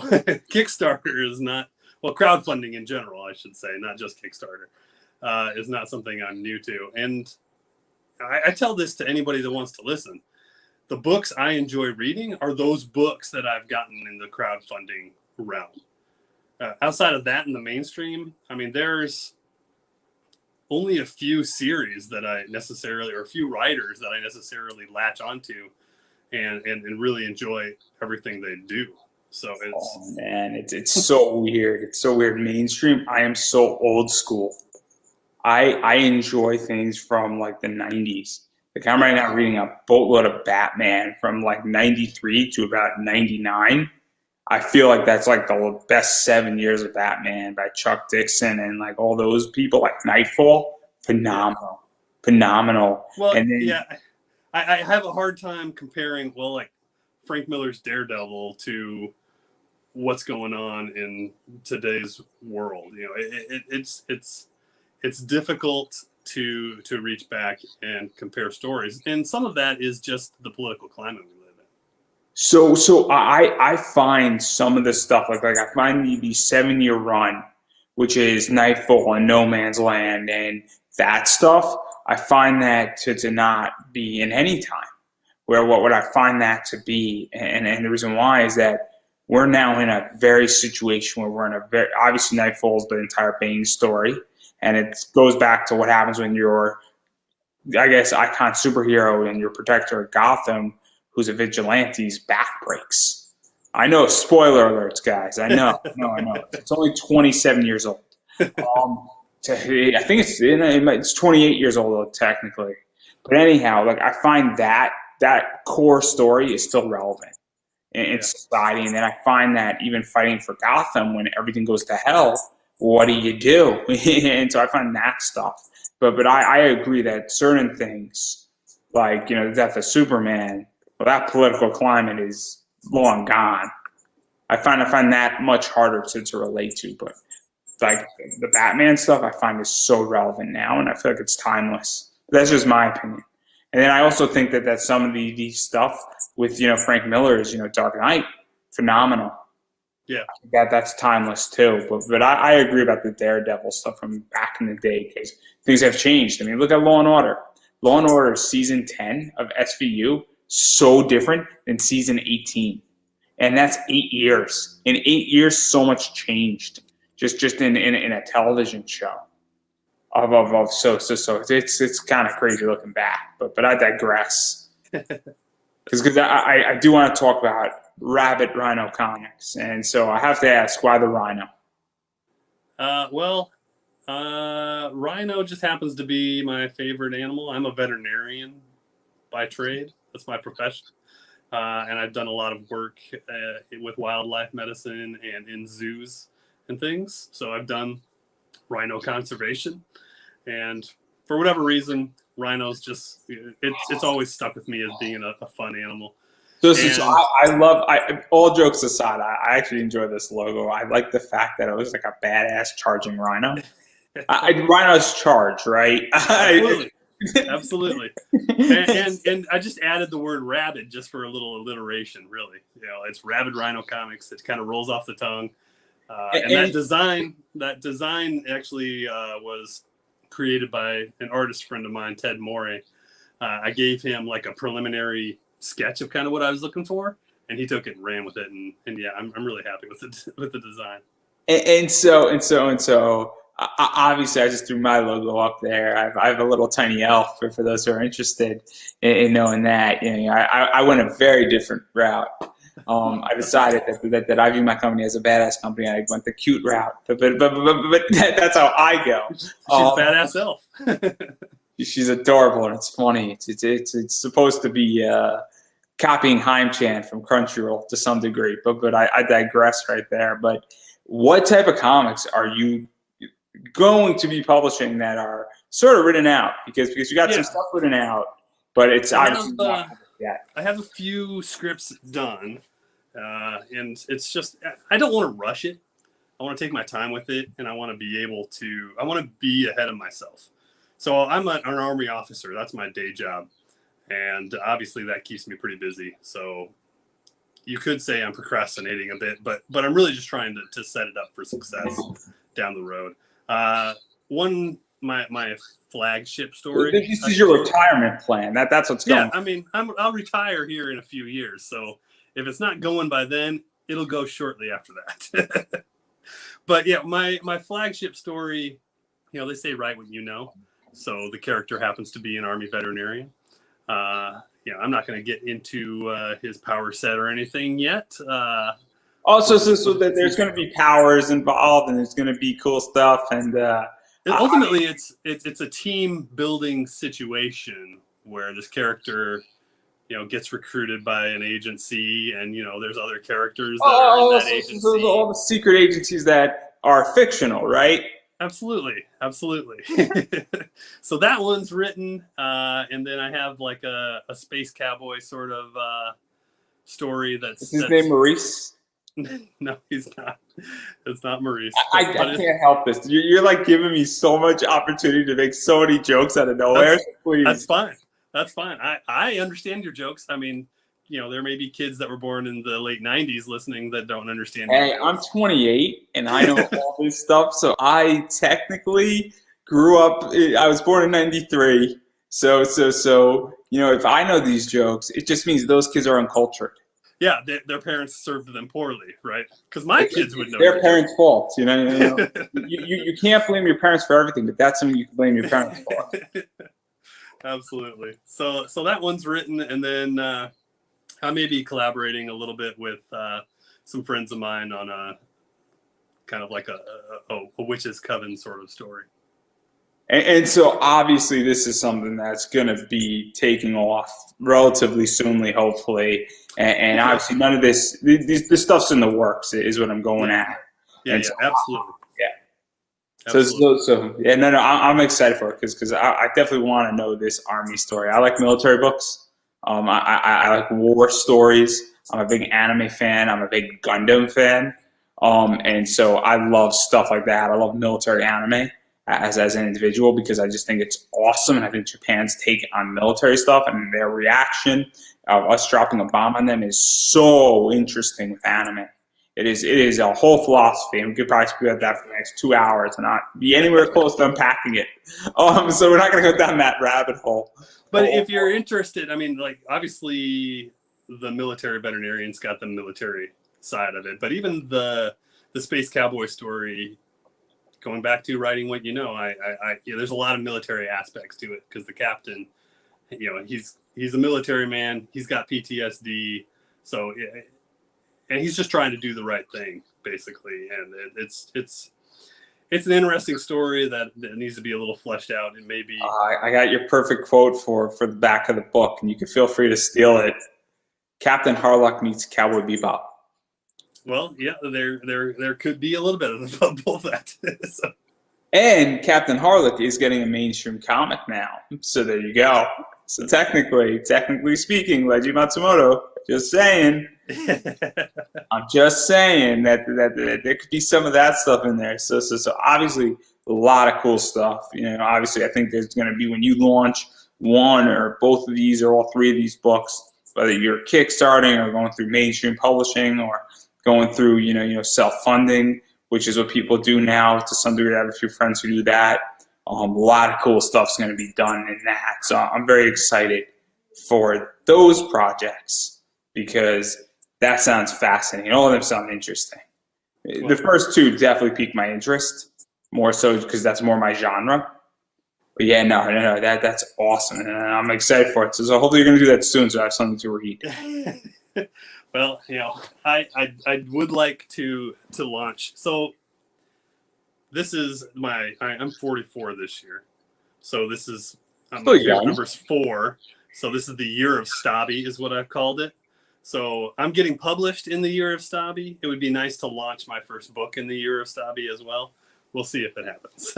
Kickstarter is not, well, crowdfunding in general, I should say, not just Kickstarter, is not something I'm new to. And I tell this to anybody that wants to listen. The books I enjoy reading are those books that I've gotten in the crowdfunding realm. Outside of that in the mainstream, I mean, there's only a few series that I necessarily, or a few writers that I necessarily latch onto and really enjoy everything they do. So it's, oh man, it's so weird. It's so weird. Mainstream. I am so old school. I enjoy things from like the 90s. Like I'm right now reading a boatload of Batman from like 93 to about 99. I feel like that's like the best 7 years of Batman by Chuck Dixon and like all those people, like Nightfall. Phenomenal. Phenomenal. Well, And then, yeah, I have a hard time comparing, well, like Frank Miller's Daredevil to what's going on in today's world. It's difficult to reach back and compare stories, and some of that is just the political climate we live in. So I find some of the stuff like I find the 7 year run, which is Nightfall and No Man's Land and that stuff. I find that to not be in any time. Where what would I find that to be, and the reason why is that we're now in a very situation where we're in a very, obviously Nightfall's the entire Bane story, and it goes back to what happens when you're, I guess, icon superhero and your protector of Gotham, who's a vigilante's back breaks. I know, spoiler alerts, guys. I know. It's only 27 years old. I think it's 28 years old technically. But anyhow, like I find that core story is still relevant in society, and then I find that even fighting for Gotham when everything goes to hell, what do you do? And so I find that stuff. But I agree that certain things, like the death of Superman, well, that political climate is long gone. I find that much harder to relate to. But like the Batman stuff, I find is so relevant now, and I feel like it's timeless. But that's just my opinion. And then I also think that some of the stuff with Frank Miller's Dark Knight, phenomenal. Yeah, that's timeless too. But I agree about the Daredevil stuff from back in the day, because things have changed. I mean, look at Law and Order. Law and Order season 10 of SVU so different than season 18. And that's 8 years. In 8 years, so much changed just in a television show. So it's kind of crazy looking back, but I digress. Because I do want to talk about Rabbit Rhino comics, and so I have to ask, why the Rhino? Rhino just happens to be my favorite animal. I'm a veterinarian by trade. That's my profession. And I've done a lot of work with wildlife medicine and in zoos and things. So I've done rhino conservation. And for whatever reason, rhinos just, it's always stuck with me as being a fun animal. So I love, all jokes aside, I actually enjoy this logo. I like the fact that it was like a badass charging rhino. Rhinos charge, right? Absolutely. Absolutely. And I just added the word rabbit just for a little alliteration, really. You know, it's Rabid Rhino Comics. It kind of rolls off the tongue. And that design actually was created by an artist friend of mine, Ted Morey. I gave him like a preliminary sketch of kind of what I was looking for, and he took it and ran with it. And yeah, I'm really happy with the design. And so. Obviously, I just threw my logo up there. I have a little tiny elf for those who are interested in knowing that. You know, I went a very different route. I decided that I view my company as a badass company. I went the cute route, but that's how I go. She's a badass elf. She's adorable and it's funny. It's supposed to be copying Heimchan from Crunchyroll to some degree, but I digress right there. But what type of comics are you going to be publishing that are sort of written out, because you got some stuff written out, but it's obviously not yet. I have a few scripts done, and it's just, I don't want to rush it. I want to take my time with it, and I want to be ahead of myself. So I'm an Army officer. That's my day job, and obviously that keeps me pretty busy. So you could say I'm procrastinating a bit, but I'm really just trying to set it up for success down the road. My flagship story. This is your retirement plan. That's what's going. Yeah, I mean, I'll retire here in a few years. So if it's not going by then, it'll go shortly after that. But yeah, my flagship story, you know, they say write what you know. So the character happens to be an Army veterinarian. Yeah, I'm not going to get into his power set or anything yet. Also, so that there's going to be powers involved, and there's going to be cool stuff, and ultimately, it's a team building situation where this character, you know, gets recruited by an agency, and you know, there's other characters that are in that agency. So all the secret agencies that are fictional, right? Absolutely. So that one's written, and then I have like a space cowboy sort of story. Is his name Maurice? No, he's not. It's not Maurice. I can't help this. You're like giving me so much opportunity to make so many jokes out of nowhere. Please. That's fine. That's fine. I understand your jokes. I mean, you know, there may be kids that were born in the late 90s listening that don't understand. Hey, I'm 28 and I know all this stuff. So I technically grew up, I was born in 93. So, you know, if I know these jokes, it just means those kids are uncultured. Yeah, their parents served them poorly, right? Because my kids would know. Their parents' fault, you know. You can't blame your parents for everything, but that's something you can blame your parents for. Absolutely. So that one's written, and then I may be collaborating a little bit with some friends of mine on a kind of like a witch's coven sort of story. And so obviously this is something that's going to be taking off relatively soonly, hopefully. And obviously none of this stuff's in the works is what I'm going at. Yeah, so, absolutely. Yeah. Absolutely. So yeah, no, I'm excited for it because I definitely want to know this Army story. I like military books. I like war stories. I'm a big anime fan. I'm a big Gundam fan. And so I love stuff like that. I love military anime as an individual because I just think it's awesome. And I think Japan's take on military stuff and their reaction of us dropping a bomb on them is so interesting with anime. It is a whole philosophy, and we could probably speak about that for the next 2 hours and not be anywhere close to unpacking it. So we're not going to go down that rabbit hole. But if you're interested, I mean, like, obviously the military veterinarian's got the military side of it, but even the space cowboy story, going back to writing what you know, there's a lot of military aspects to it, because the captain, he's a military man. He's got PTSD, so and he's just trying to do the right thing, basically. And it's an interesting story that needs to be a little fleshed out. And maybe I got your perfect quote for the back of the book, and you can feel free to steal it. Captain Harlock meets Cowboy Bebop. Well, yeah, there could be a little bit of both that. So. And Captain Harlock is getting a mainstream comic now, so there you go. So technically speaking, Leiji Matsumoto, just saying. I'm just saying that there could be some of that stuff in there. So obviously a lot of cool stuff. Obviously I think there's going to be, when you launch one or both of these or all three of these books, whether you're kickstarting or going through mainstream publishing or going through self-funding, which is what people do now to some degree. I have a few friends who do that. A lot of cool stuff's going to be done in that. So I'm very excited for those projects, because that sounds fascinating. All of them sound interesting. The first two definitely piqued my interest, more so because that's more my genre. But yeah, no, that's awesome, and I'm excited for it. So hopefully you're going to do that soon, so I have something to read. Well, I would like to launch. So this is I'm 44 this year, so this is my number's 4. So this is the year of Staabby, is what I've called it. So I'm getting published in the year of Staabby. It would be nice to launch my first book in the year of Staabby as well. We'll see if it happens.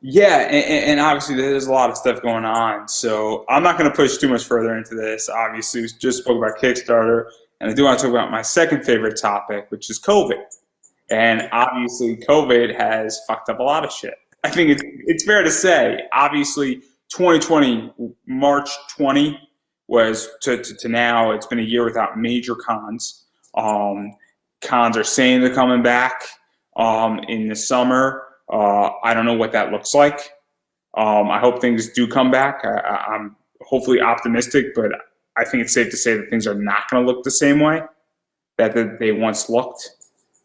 Yeah, and obviously there's a lot of stuff going on, so I'm not going to push too much further into this. Obviously, we just spoke about Kickstarter, and I do want to talk about my second favorite topic, which is COVID. And obviously, COVID has fucked up a lot of shit. I think it's fair to say. Obviously, 2020, March 20 was to now, it's been a year without major cons. Cons are saying they're coming back in the summer. I don't know what that looks like. I hope things do come back. I'm hopefully optimistic, but I think it's safe to say that things are not going to look the same way that they once looked.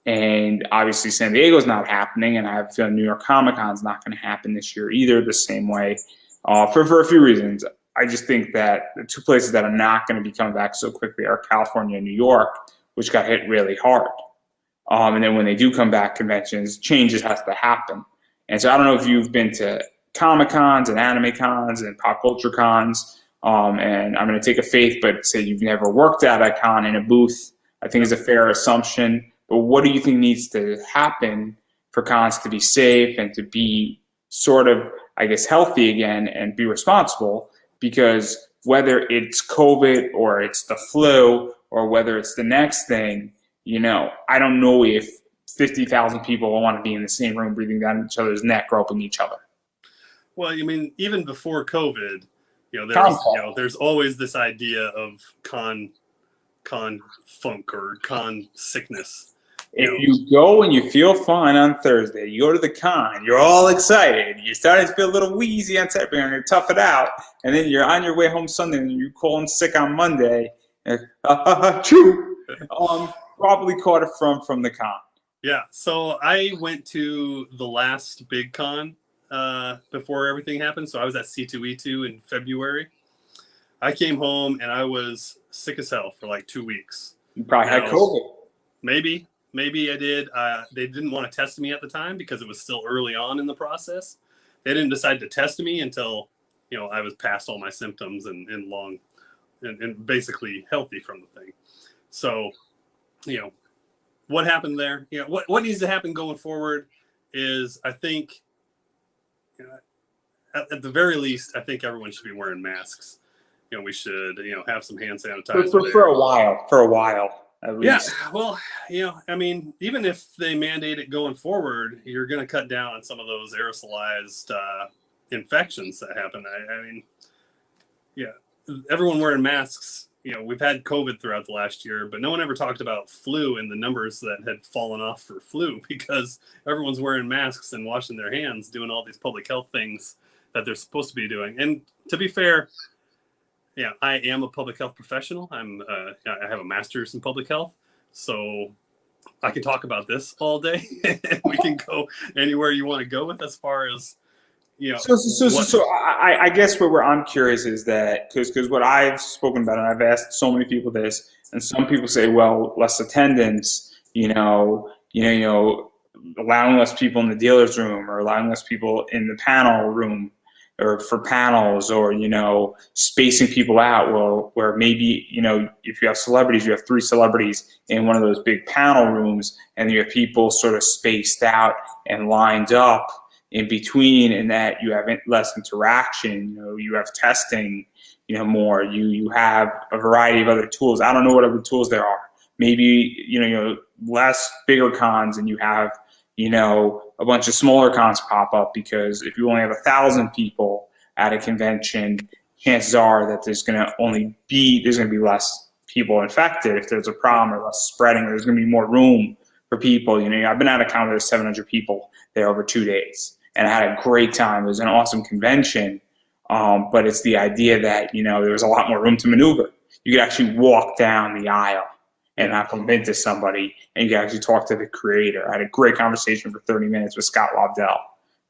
And obviously San Diego's not happening, and I have a feeling New York Comic Con's not going to happen this year either the same way, for a few reasons. I just think that the two places that are not going to be coming back so quickly are California and New York, which got hit really hard. And then when they do come back, conventions, changes has to happen. And so I don't know if you've been to Comic Cons and anime cons and pop culture cons, and I'm going to take a faith, but say you've never worked at a con in a booth, I think is a fair assumption. But what do you think needs to happen for cons to be safe and to be sort of, I guess, healthy again and be responsible? Because whether it's COVID or it's the flu or whether it's the next thing, I don't know if 50,000 people will want to be in the same room breathing down each other's neck, groping each other. Well, I mean, even before COVID, there's always this idea of con funk or con sickness. If you go and you feel fine on Thursday, you go to the con, you're all excited, you're starting to feel a little wheezy on Saturday, you're going to tough it out, and then you're on your way home Sunday and you call in sick on Monday, true. Probably caught it from the con. Yeah, so I went to the last big con before everything happened. So I was at C2E2 in February. I came home and I was sick as hell for like 2 weeks. You probably had COVID. Maybe I did. They didn't want to test me at the time because it was still early on in the process. They didn't decide to test me until I was past all my symptoms and basically healthy from the thing. So what happened there? What needs to happen going forward is, I think, at the very least, I think everyone should be wearing masks. We should, have some hand sanitizer for a while, at least. Yeah, well, I mean, even if they mandate it going forward, you're going to cut down on some of those aerosolized infections that happen. I mean, yeah, everyone wearing masks we've had COVID throughout the last year, but no one ever talked about flu and the numbers that had fallen off for flu because everyone's wearing masks and washing their hands, doing all these public health things that they're supposed to be doing. And to be fair, yeah, I am a public health professional. I have a master's in public health, so I can talk about this all day. We can go anywhere you want to go with as far as I guess where I'm curious is that because what I've spoken about and I've asked so many people this, and some people say, well, less attendance, allowing less people in the dealer's room or allowing less people in the panel room or for panels or spacing people out. Well, where maybe if you have celebrities, you have 3 celebrities in one of those big panel rooms, and you have people sort of spaced out and lined up in between, and that you have less interaction, you have testing, more, you have a variety of other tools. I don't know what other tools there are. Maybe, less bigger cons, and you have, a bunch of smaller cons pop up, because if you only have 1,000 people at a convention, chances are that there's going to be less people infected if there's a problem, or less spreading, or there's going to be more room for people. I've been at a con where there's 700 people there over 2 days. And I had a great time. It was an awesome convention, but it's the idea that there was a lot more room to maneuver. You could actually walk down the aisle and not bump into somebody, and you could actually talk to the creator. I had a great conversation for 30 minutes with Scott Lobdell,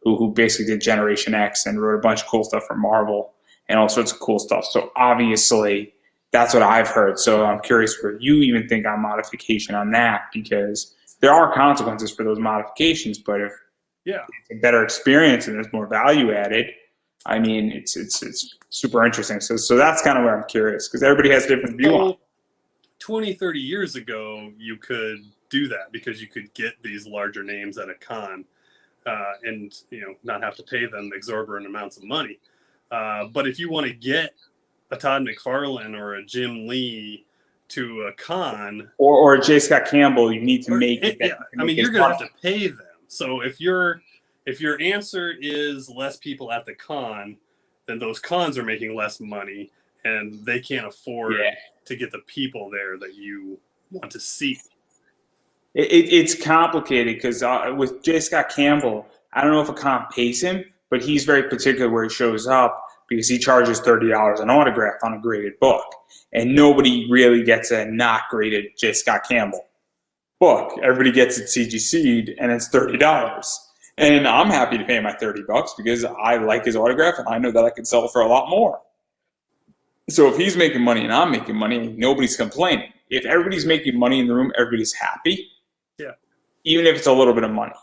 who basically did Generation X and wrote a bunch of cool stuff for Marvel and all sorts of cool stuff. So obviously, that's what I've heard. So I'm curious where you even think on modification on that, because there are consequences for those modifications, but if it's a better experience and there's more value added, I mean, it's super interesting. So that's kind of where I'm curious, because everybody has a different view on it. 20, 30 years ago, you could do that because you could get these larger names at a con and not have to pay them exorbitant amounts of money. But if you want to get a Todd McFarlane or a Jim Lee to a con, or a J. Scott Campbell, you need to make it. Yeah, I mean, you're going to have to pay them. So if your answer is less people at the con, then those cons are making less money, and they can't afford to get the people there that you want to see. It's complicated because with J. Scott Campbell, I don't know if a con pays him, but he's very particular where he shows up, because he charges $30 an autograph on a graded book, and nobody really gets a not graded J. Scott Campbell book. Everybody gets it CGC'd, and it's $30. And I'm happy to pay my $30 because I like his autograph, and I know that I can sell it for a lot more. So if he's making money and I'm making money, nobody's complaining. If everybody's making money in the room, everybody's happy. Yeah. Even if it's a little bit of money.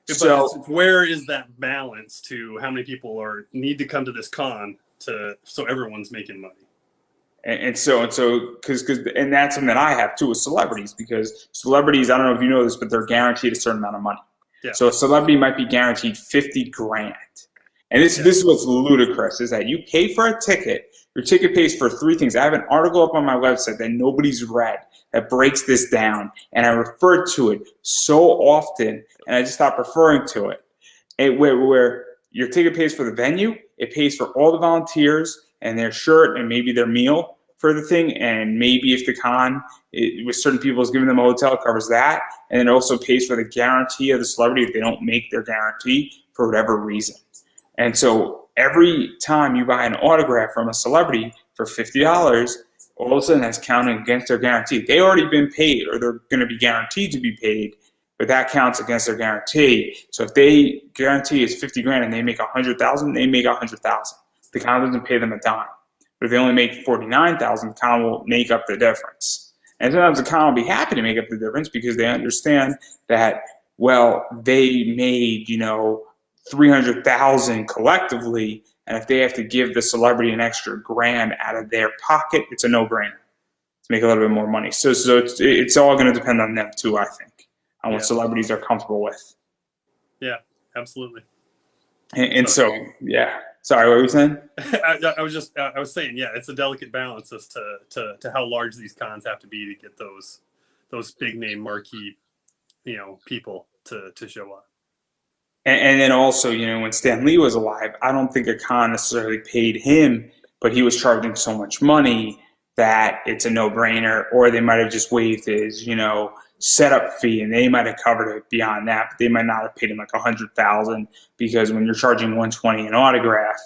So where is that balance to how many people need to come to this con so everyone's making money? And so that's something that I have too with celebrities, because celebrities, I don't know if you know this, but they're guaranteed a certain amount of money. Yeah. So a celebrity might be guaranteed $50 grand. And this is what's ludicrous, is that you pay for a ticket. Your ticket pays for 3 things. I have an article up on my website that nobody's read that breaks this down, and I refer to it so often, and I just stopped referring to it. Where your ticket pays for the venue, it pays for all the volunteers and their shirt and maybe their meal for the thing, and maybe if the con with certain people is giving them a hotel, it covers that, and it also pays for the guarantee of the celebrity if they don't make their guarantee for whatever reason. And so every time you buy an autograph from a celebrity for $50, all of a sudden that's counting against their guarantee. They already been paid, or they're going to be guaranteed to be paid, but that counts against their guarantee. So if they guarantee is $50 grand and they make $100,000, they make $100,000. The con doesn't pay them a dime. But if they only make $49,000, the con will make up the difference. And sometimes the con will be happy to make up the difference because they understand that, well, they made, $300,000 collectively, and if they have to give the celebrity an extra grand out of their pocket, it's a no-brainer to make a little bit more money. So it's all going to depend on them too, I think, on what celebrities are comfortable with. Yeah, absolutely. And so, yeah. Sorry, what were you saying? I was saying, yeah, it's a delicate balance as to how large these cons have to be to get those big name marquee, people to show up. And then also, when Stan Lee was alive, I don't think a con necessarily paid him, but he was charging so much money that it's a no-brainer, or they might have just waived his, setup fee, and they might have covered it beyond that, but they might not have paid him like $100,000, because when you're charging $120 an autograph,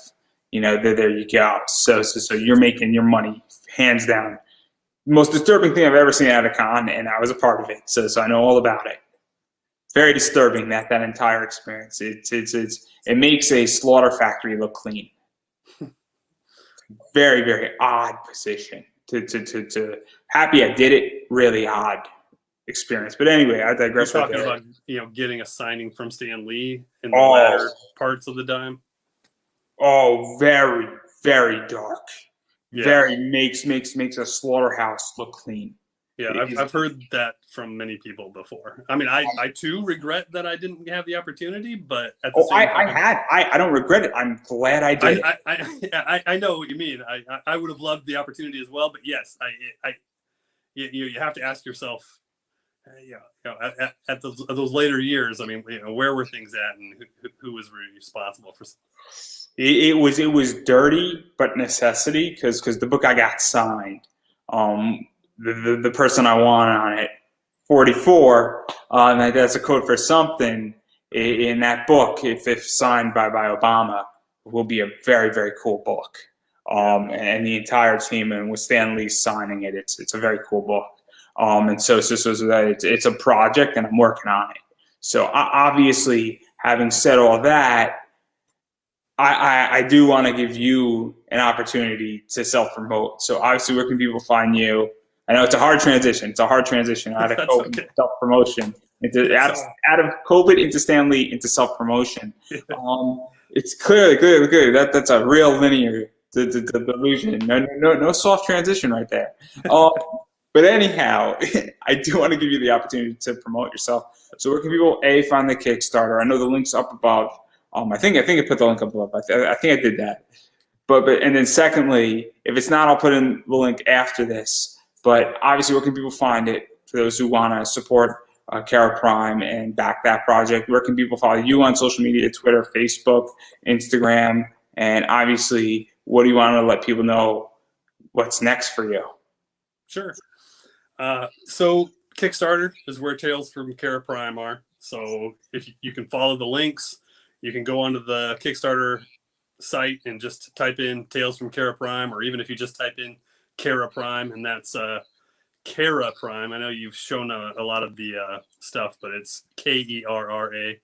there you go. So you're making your money hands down. Most disturbing thing I've ever seen at a con, and I was a part of it, so I know all about it. Very disturbing, that entire experience. It makes a slaughter factory look clean. Very, very odd position to happy I did it. Really odd experience. But anyway, I digress. You're talking about getting a signing from Stan Lee in the latter parts of the dime. Oh, very, very dark. Yeah. Very makes a slaughterhouse look clean. Yeah, I've heard that from many people before. I mean, I too regret that I didn't have the opportunity, but at the same time, I don't regret it. I'm glad I did. I know what you mean. I would have loved the opportunity as well, but yes, you have to ask yourself, at those later years. I mean, where were things at, and who was responsible for? It was dirty, but necessity, because the book I got signed. The person I want on it, 44, and that's a code for something in that book. If signed by Obama, will be a very, very cool book. And the entire team, and with Stan Lee signing it, it's a very cool book. And so it's a project, and I'm working on it. So obviously, having said all that, I do want to give you an opportunity to self-promote. So obviously, where can people find you? I know it's a hard transition. It's a hard transition out of COVID self-promotion out of COVID into Stan Lee into self-promotion. It's clearly that's a real linear delusion. No soft transition right there. But anyhow, I do want to give you the opportunity to promote yourself. So where can people find the Kickstarter? I know the link's up above. I think I put the link up above. I think I did that. But and then secondly, if it's not, I'll put in the link after this. But obviously, where can people find it for those who want to support Kerra Prime and back that project? Where can people follow you on social media, Twitter, Facebook, Instagram? And obviously, what do you want to let people know what's next for you? Sure. So Kickstarter is where Tales from Kerra Prime are. So if you can follow the links, you can go onto the Kickstarter site and just type in Tales from Kerra Prime, or even if you just type in Kerra Prime, and that's Kerra Prime. I know you've shown a lot of the stuff, but it's Kerra.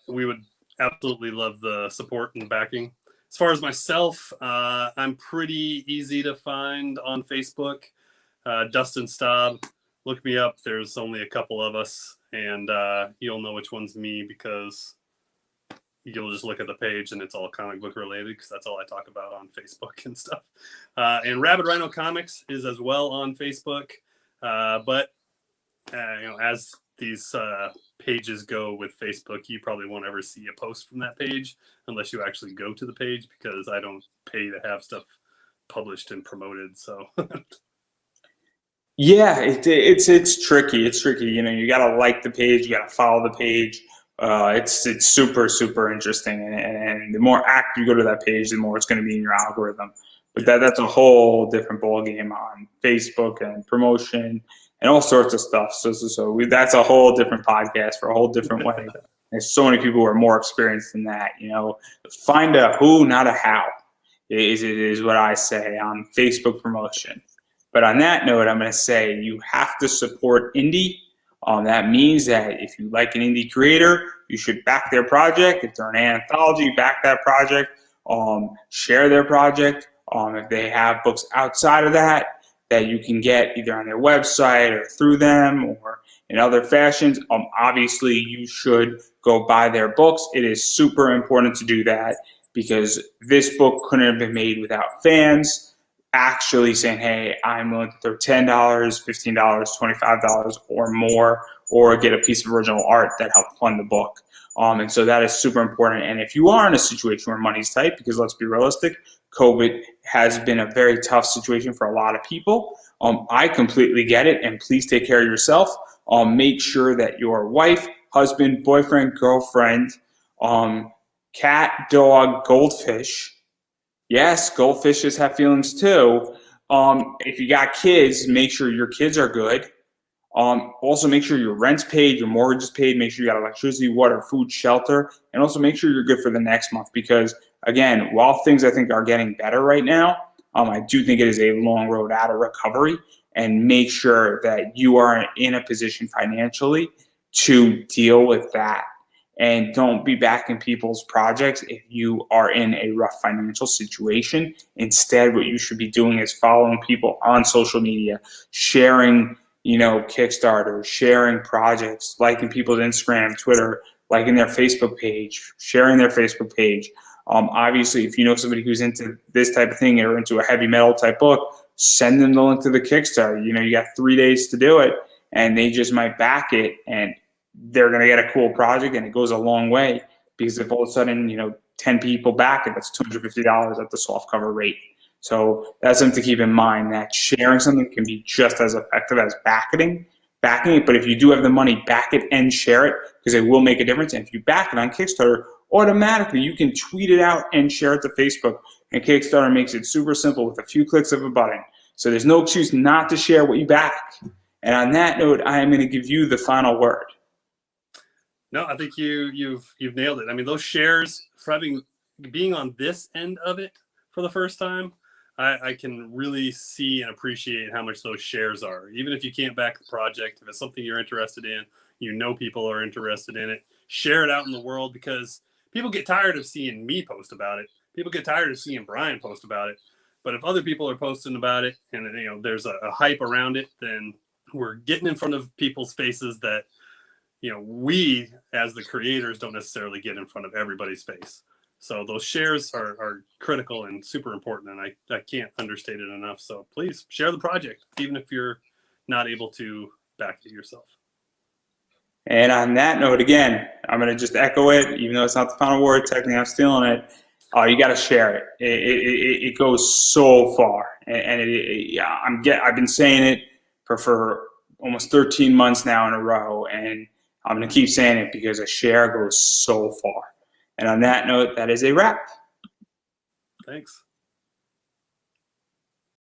We would absolutely love the support and backing. As far as myself, I'm pretty easy to find on Facebook. Dustin Staab, look me up. There's only a couple of us, and you'll know which one's me, because you'll just look at the page and it's all comic book related, because that's all I talk about on Facebook and stuff. And Rabid Rhino Comics is as well on Facebook. But as these pages go with Facebook, you probably won't ever see a post from that page unless you actually go to the page, because I don't pay to have stuff published and promoted. So yeah, it's tricky. It's tricky. You got to like the page, you got to follow the page. It's super, super interesting, and the more active you go to that page, the more it's going to be in your algorithm. But that's a whole different ballgame on Facebook and promotion and all sorts of stuff. So that's a whole different podcast for a whole different way. There's so many people who are more experienced than that. Find a who, not a how, is what I say on Facebook promotion. But on that note, I'm going to say you have to support indie. That means that if you like an indie creator, you should back their project. If they're an anthology, back that project. Share their project. If they have books outside of that you can get either on their website or through them or in other fashions, obviously you should go buy their books. It is super important to do that, because this book couldn't have been made without fans actually saying, hey, I'm willing to throw $10, $15, $25 or more, or get a piece of original art that helped fund the book. And so that is super important. And if you are in a situation where money's tight, because let's be realistic, COVID has been a very tough situation for a lot of people. I completely get it, and please take care of yourself. Make sure that your wife, husband, boyfriend, girlfriend, cat, dog, goldfish, Yes, goldfishes have feelings too. If you got kids, make sure your kids are good. Also, make sure your rent's paid, your mortgage is paid. Make sure you got electricity, water, food, shelter, and also make sure you're good for the next month. Because again, while things I think are getting better right now, I do think it is a long road out of recovery. And make sure that you are in a position financially to deal with that. And don't be backing people's projects if you are in a rough financial situation. Instead, what you should be doing is following people on social media, sharing Kickstarter, sharing projects, liking people's Instagram, Twitter, liking their Facebook page, sharing their Facebook page. Obviously, if you know somebody who's into this type of thing or into a heavy metal type book, send them the link to the Kickstarter. You got 3 days to do it, and they just might back it, and they're going to get a cool project, and it goes a long way. Because if all of a sudden, 10 people back it, that's $250 at the soft cover rate. So that's something to keep in mind, that sharing something can be just as effective as backing it. But if you do have the money, back it and share it, because it will make a difference. And if you back it on Kickstarter, automatically you can tweet it out and share it to Facebook. And Kickstarter makes it super simple with a few clicks of a button. So there's no excuse not to share what you back. And on that note, I am going to give you the final word. No, I think you've nailed it. I mean, those shares, for being on this end of it for the first time, I can really see and appreciate how much those shares are. Even if you can't back the project, if it's something you're interested in, people are interested in it, share it out in the world, because people get tired of seeing me post about it. People get tired of seeing Brian post about it. But if other people are posting about it and there's a hype around it, then we're getting in front of people's faces that we as the creators don't necessarily get in front of everybody's face. So those shares are critical and super important, and I can't understate it enough. So please share the project, even if you're not able to back it yourself. And on that note, again, I'm going to just echo it, even though it's not the final word. Technically, I'm stealing it. You got to share it. It goes so far, and I've been saying it for almost 13 months now in a row, and I'm going to keep saying it because a share goes so far. And on that note, that is a wrap. Thanks.